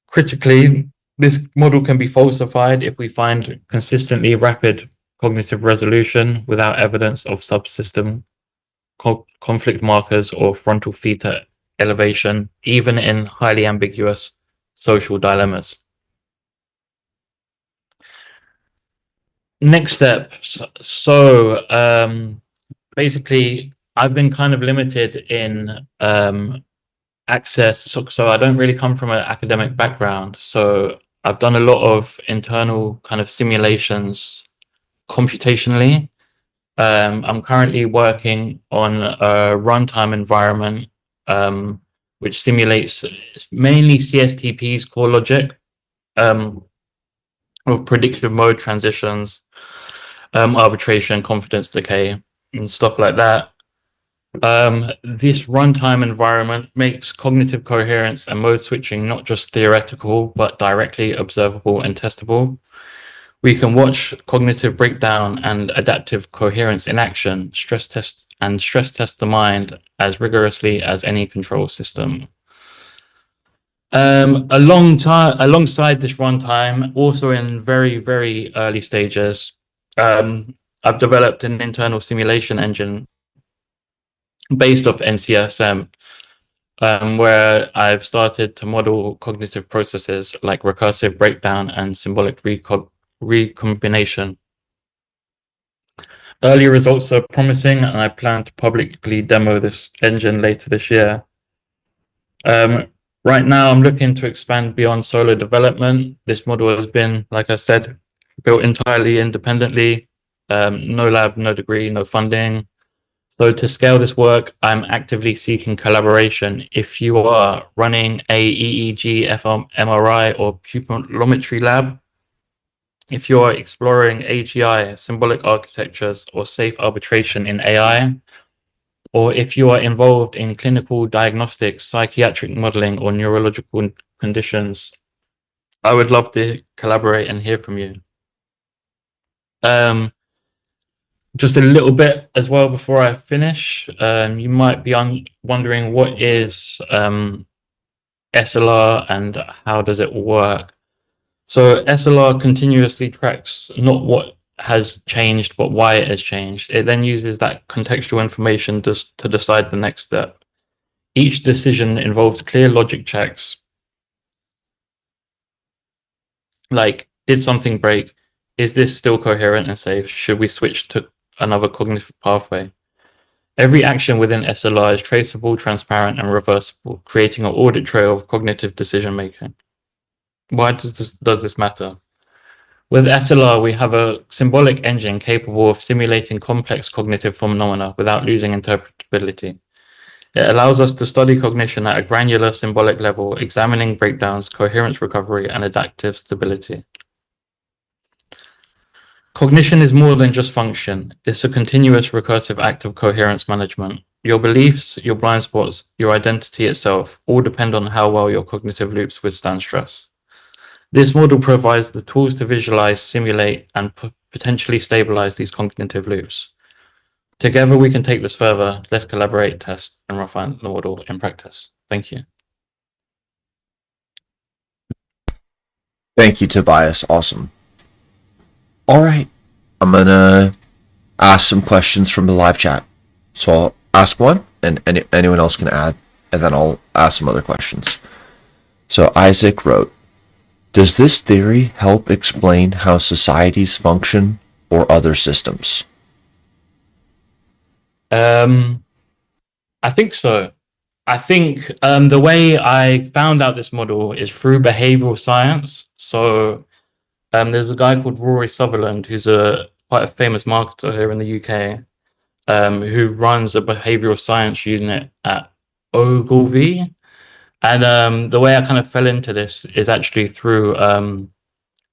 Critically, this model can be falsified if we find consistently rapid cognitive resolution without evidence of subsystem conflict markers or frontal theta elevation, even in highly ambiguous social dilemmas. Next steps. So basically, I've been kind of limited in access. So I don't really come from an academic background. So I've done a lot of internal kind of simulations computationally. I'm currently working on a runtime environment which simulates mainly CSTP's core logic of predictive mode transitions, arbitration, confidence decay, and stuff like that. This runtime environment makes cognitive coherence and mode switching not just theoretical, but directly observable and testable. We can watch cognitive breakdown and adaptive coherence in action, stress test the mind as rigorously as any control system. Alongside this runtime, also in very, very early stages, I've developed an internal simulation engine based off NCSM, where I've started to model cognitive processes like recursive breakdown and symbolic recombination. Early results are promising, and I plan to publicly demo this engine later this year. Right now, I'm looking to expand beyond solo development. This model has been, like I said, built entirely independently. No lab, no degree, no funding. So to scale this work, I'm actively seeking collaboration. If you are running a EEG, fMRI, or pupillometry lab, if you are exploring AGI, symbolic architectures, or safe arbitration in AI, or if you are involved in clinical diagnostics, psychiatric modeling, or neurological conditions, I would love to collaborate and hear from you. Just a little bit as well before I finish. You might be wondering what is SLR and how does it work? So SLR continuously tracks not what has changed, but why it has changed. It then uses that contextual information to decide the next step. Each decision involves clear logic checks, like, did something break? Is this still coherent and safe? Should we switch to another cognitive pathway? Every action within SLR is traceable, transparent, and reversible, creating an audit trail of cognitive decision making. Why does this matter? With SLR, we have a symbolic engine capable of simulating complex cognitive phenomena without losing interpretability. It allows us to study cognition at a granular symbolic level, examining breakdowns, coherence recovery, and adaptive stability. Cognition is more than just function. It's a continuous recursive act of coherence management. Your beliefs, your blind spots, your identity itself all depend on how well your cognitive loops withstand stress. This model provides the tools to visualize, simulate, and potentially stabilize these cognitive loops. Together, we can take this further. Let's collaborate, test, and refine the model in practice. Thank you. Thank you, Tobias. Awesome. All right. I'm going to ask some questions from the live chat. So I'll ask one, and anyone else can add, and then I'll ask some other questions. So Isaac wrote, does this theory help explain how societies function or other systems? I think so. I think the way I found out this model is through behavioral science. So there's a guy called Rory Sutherland, who's quite a famous marketer here in the UK, who runs a behavioral science unit at Ogilvy. And the way I kind of fell into this is actually through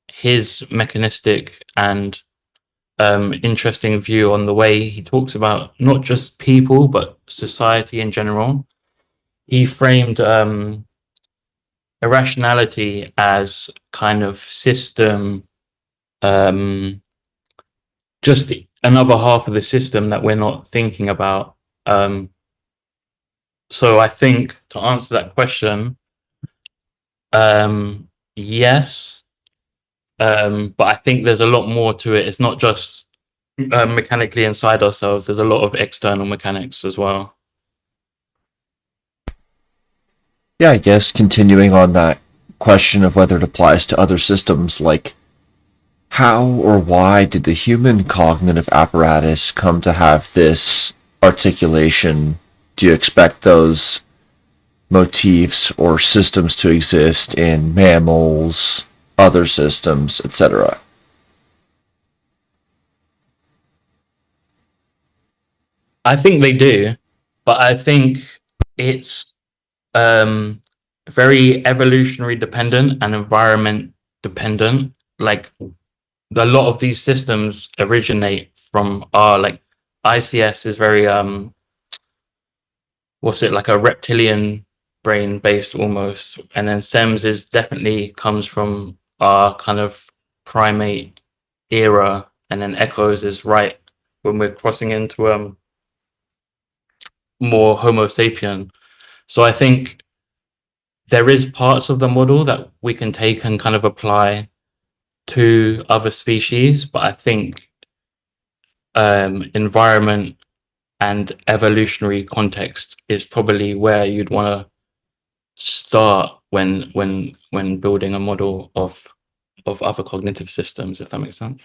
his mechanistic and interesting view on the way he talks about not just people, but society in general. He framed irrationality as kind of system, just another half of the system that we're not thinking about. So I think to answer that question, yes, but I think there's a lot more to it. It's not just mechanically inside ourselves. There's a lot of external mechanics as well. Yeah, I guess continuing on that question of whether it applies to other systems, like how or why did the human cognitive apparatus come to have this articulation? Do you expect those motifs or systems to exist in mammals, other systems, etc.? I think they do, but I think it's very evolutionary dependent and environment dependent. Like a lot of these systems originate from like ICS is very what's it, like a reptilian brain based almost, and then SEMS is definitely comes from our kind of primate era, and then Echoes is right when we're crossing into more Homo sapien. So I think there is parts of the model that we can take and kind of apply to other species, but I think environment and evolutionary context is probably where you'd want to start when building a model of other cognitive systems, if that makes sense.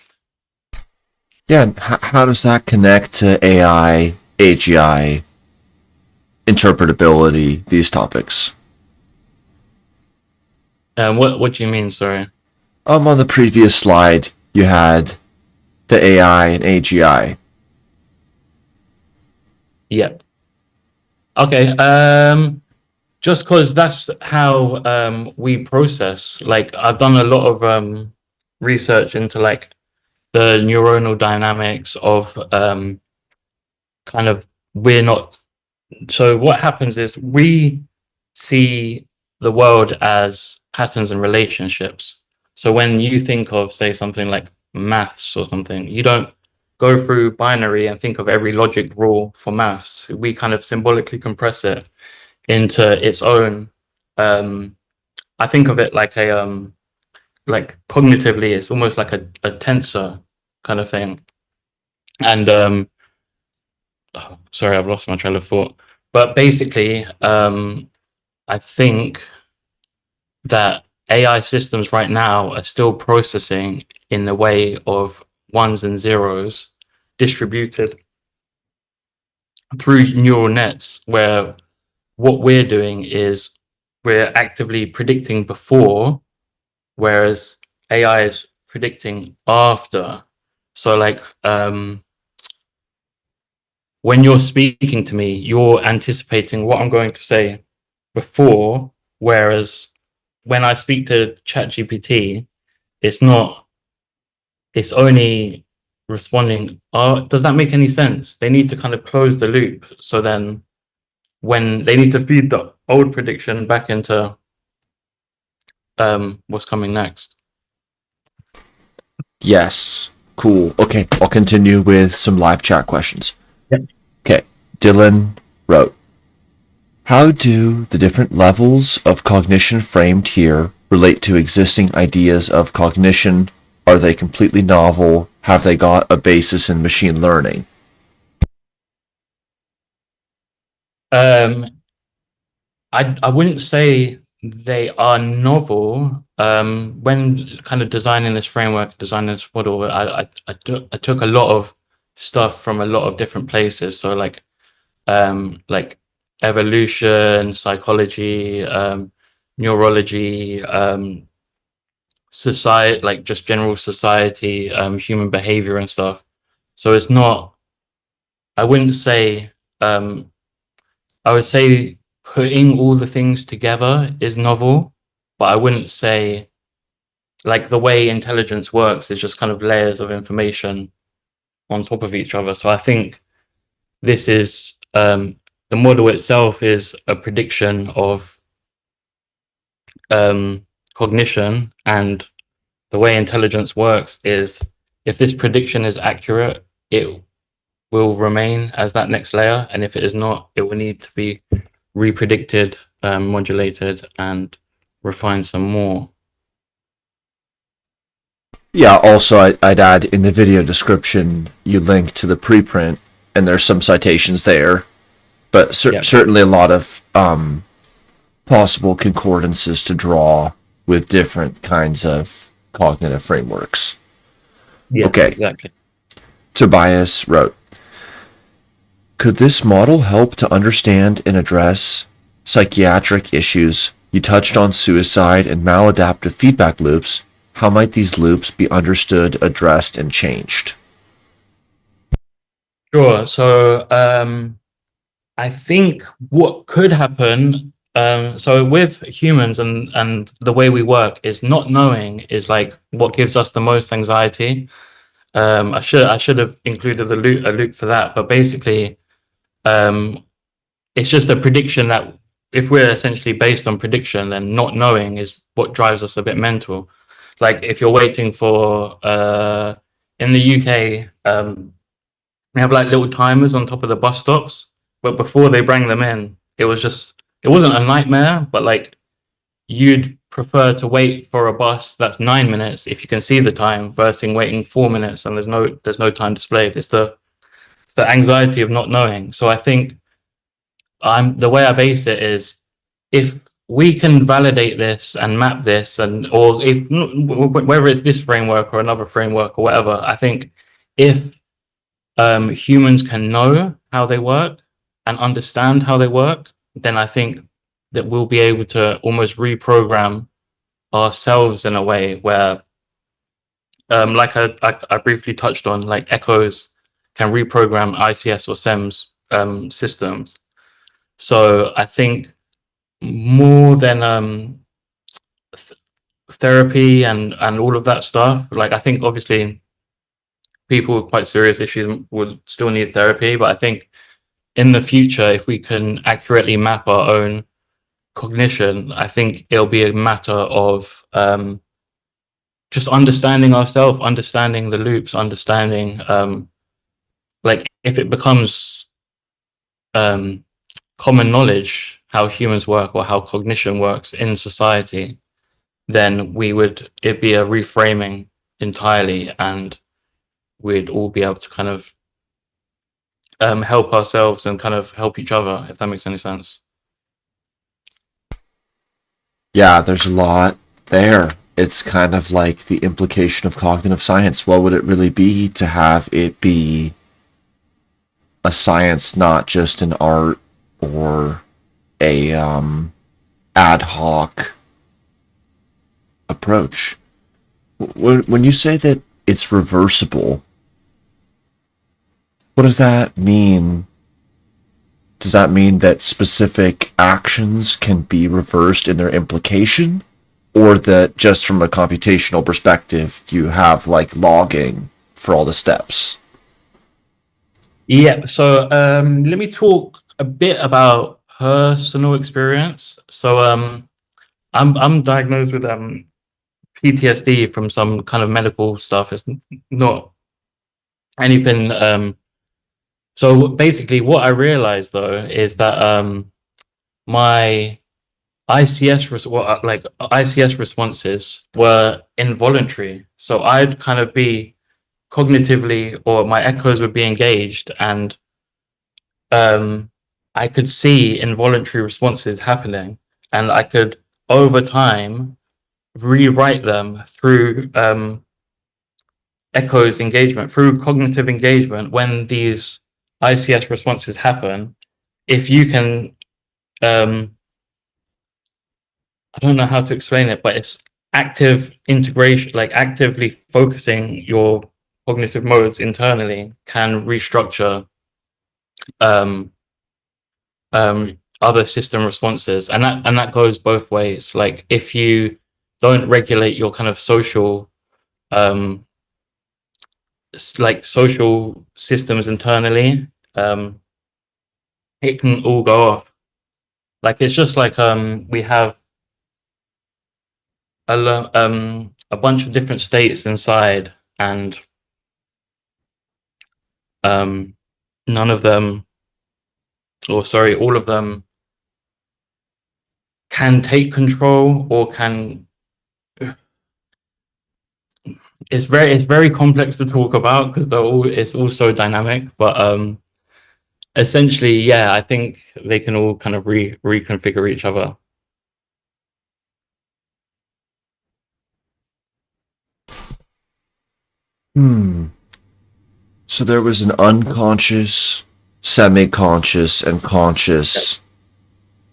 Yeah, and how does that connect to AI, AGI, interpretability, these topics? What do you mean? Sorry. On the previous slide, you had the AI and AGI. Yep. Okay. Just because that's how we process. Like, I've done a lot of research into like the neuronal dynamics of kind of we're not. So what happens is we see the world as patterns and relationships. So when you think of, say, something like maths or something, you don't go through binary and think of every logic rule for maths. We kind of symbolically compress it into its own. I think of it like like cognitively, it's almost like a tensor kind of thing. And oh, sorry, I've lost my train of thought. But basically, I think that AI systems right now are still processing in the way of ones and zeros distributed through neural nets, where what we're doing is we're actively predicting before, whereas AI is predicting after. So like when you're speaking to me, you're anticipating what I'm going to say before, whereas when I speak to ChatGPT, it's not, it's only responding. Does that make any sense? They need to kind of close the loop. So then when they need to feed the old prediction back into what's coming next. Yes. Cool. Okay, I'll continue with some live chat questions. Yep. Okay, Dylan wrote, how do the different levels of cognition framed here relate to existing ideas of cognition? Are they completely novel? Have they got a basis in machine learning? I wouldn't say they are novel. When kind of designing this framework, designing this model, I took a lot of stuff from a lot of different places. So like evolution, psychology, neurology, society, like just general society, human behavior and stuff. So it's not, I wouldn't say, I would say putting all the things together is novel, but I wouldn't say like the way intelligence works is just kind of layers of information on top of each other. So I think this is the model itself is a prediction of cognition, and the way intelligence works is if this prediction is accurate, it will remain as that next layer, and if it is not, it will need to be repredicted, modulated, and refined some more. Yeah, also I'd add in the video description, you link to the preprint, and there's some citations there, but certainly a lot of possible concordances to draw with different kinds of cognitive frameworks. Yeah, okay. Exactly. Tobias wrote, could this model help to understand and address psychiatric issues? You touched on suicide and maladaptive feedback loops. How might these loops be understood, addressed, and changed? Sure. So I think what could happen, so with humans and the way we work is not knowing is like what gives us the most anxiety. I should have included a loop for that, but basically it's just a prediction that if we're essentially based on prediction, then not knowing is what drives us a bit mental. Like if you're waiting for in the UK, we have like little timers on top of the bus stops, but before they bring them in, it wasn't a nightmare, but like you'd prefer to wait for a bus that's 9 minutes if you can see the time versus waiting 4 minutes and there's no time displayed. It's it's the anxiety of not knowing. So I think the way I base it is, if we can validate this and map this, and or if whether it's this framework or another framework or whatever, I think if humans can know how they work and understand how they work, then I think that we'll be able to almost reprogram ourselves in a way where, like I briefly touched on, like echoes can reprogram ICS or SEMS systems. So I think more than therapy and all of that stuff, like I think obviously people with quite serious issues would still need therapy, but I think in the future, if we can accurately map our own cognition, I think it'll be a matter of just understanding ourselves, understanding the loops, understanding like if it becomes common knowledge how humans work or how cognition works in society, then it'd be a reframing entirely, and we'd all be able to kind of help ourselves and kind of help each other, if that makes any sense. Yeah, there's a lot there. It's kind of like the implication of cognitive science. What would it really be to have it be a science, not just an art or a ad hoc approach? When you say that it's reversible, what does that mean? Does that mean that specific actions can be reversed in their implication? Or that just from a computational perspective, you have like logging for all the steps? Yeah, so let me talk a bit about personal experience. So I'm diagnosed with PTSD from some kind of medical stuff. It's not anything. So basically, what I realized though is that my ICS responses were involuntary. So I'd kind of be cognitively, or my echoes would be engaged, and I could see involuntary responses happening, and I could over time rewrite them through echoes engagement, through cognitive engagement. When these ICS responses happen, if you can I don't know how to explain it, but it's active integration, like actively focusing your cognitive modes internally can restructure other system responses, and that goes both ways. Like if you don't regulate your kind of social like social systems internally, it can all go off. Like it's just like we have a bunch of different states inside, and none of them, or sorry, all of them can take control or can. It's very complex to talk about because it's all so dynamic, but essentially, yeah, I think they can all kind of reconfigure each other. So there was an unconscious, semi-conscious, and conscious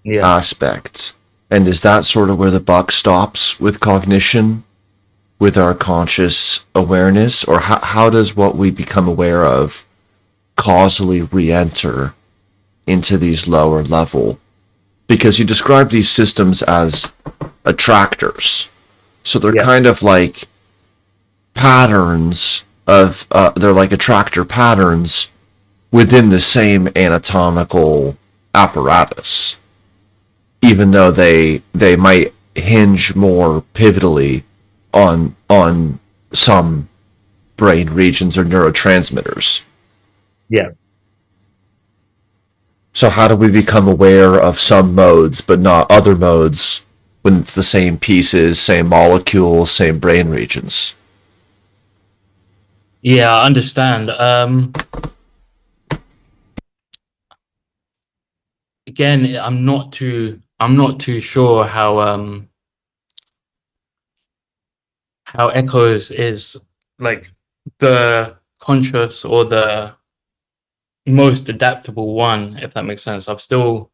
Yeah. aspect. And is that sort of where the buck stops with cognition, with our conscious awareness? Or how does what we become aware of causally re-enter into these lower level? Because you describe these systems as attractors. So they're kind of like patterns of, they're like attractor patterns within the same anatomical apparatus, even though they might hinge more pivotally on some brain regions or neurotransmitters. Yeah. So how do we become aware of some modes but not other modes when it's the same pieces, same molecules, same brain regions? Yeah, I understand. again, I'm not too sure how echoes is like the conscious or the most adaptable one, if that makes sense. I've still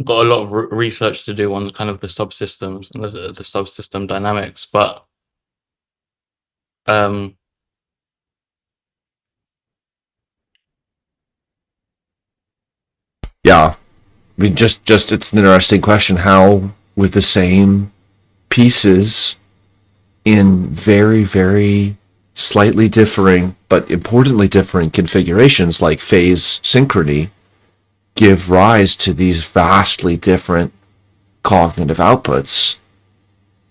got a lot of research to do on kind of the subsystems and the subsystem dynamics, but Yeah, I mean, just it's an interesting question how with the same pieces in very, very slightly differing but importantly differing configurations like phase synchrony give rise to these vastly different cognitive outputs,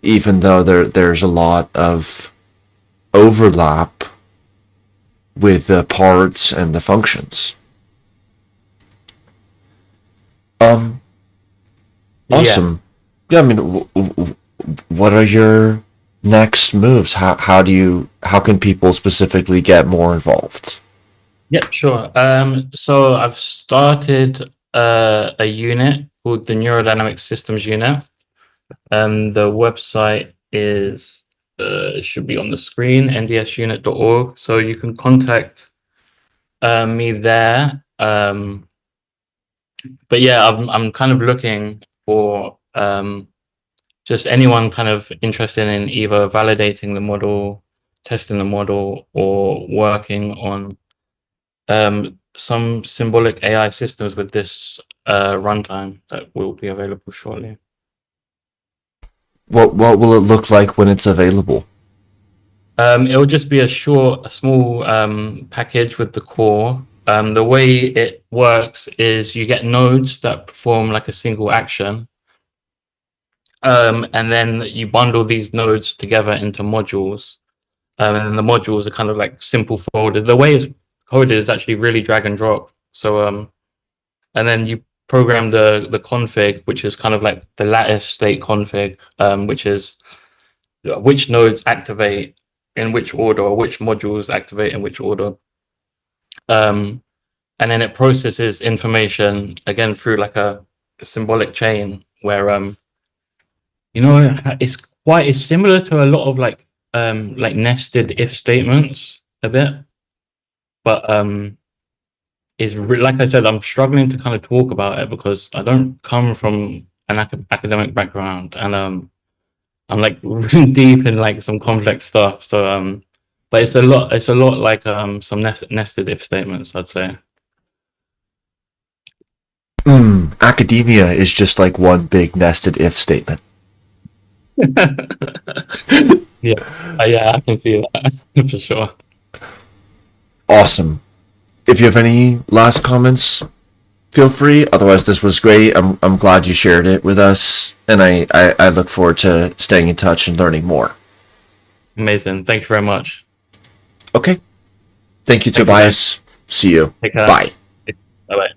even though there's a lot of overlap with the parts and the functions. Awesome. Yeah, I mean, what are your next moves? How can people specifically get more involved? Yeah, sure. So I've started a unit called the Neurodynamic Systems Unit. The website is should be on the screen, ndsunit.org. So you can contact me there. But yeah, I'm kind of looking for just anyone kind of interested in either validating the model, testing the model, or working on some symbolic AI systems with this runtime that will be available shortly. What will it look like when it's available? It will just be a small package with the core. The way it works is you get nodes that perform like a single action. And then you bundle these nodes together into modules. And then the modules are kind of like simple folders. The way it's coded is actually really drag and drop. So and then you program the config, which is kind of like the lattice state config, which is which nodes activate in which order, or which modules activate in which order. And then it processes information again through like a symbolic chain where it's similar to a lot of like nested if statements a bit, but like I said, I'm struggling to kind of talk about it because I don't come from an academic background, and I'm like really deep in like some complex stuff. So but it's a lot like some nested if statements, I'd say. Academia is just like one big nested if statement. Yeah, yeah, I can see that for sure. Awesome. If you have any last comments, feel free. Otherwise, this was great. I'm glad you shared it with us, and I look forward to staying in touch and learning more. Amazing. Thank you very much. Okay. Thank you, Thank Tobias. See you. Take care. Bye. Bye bye.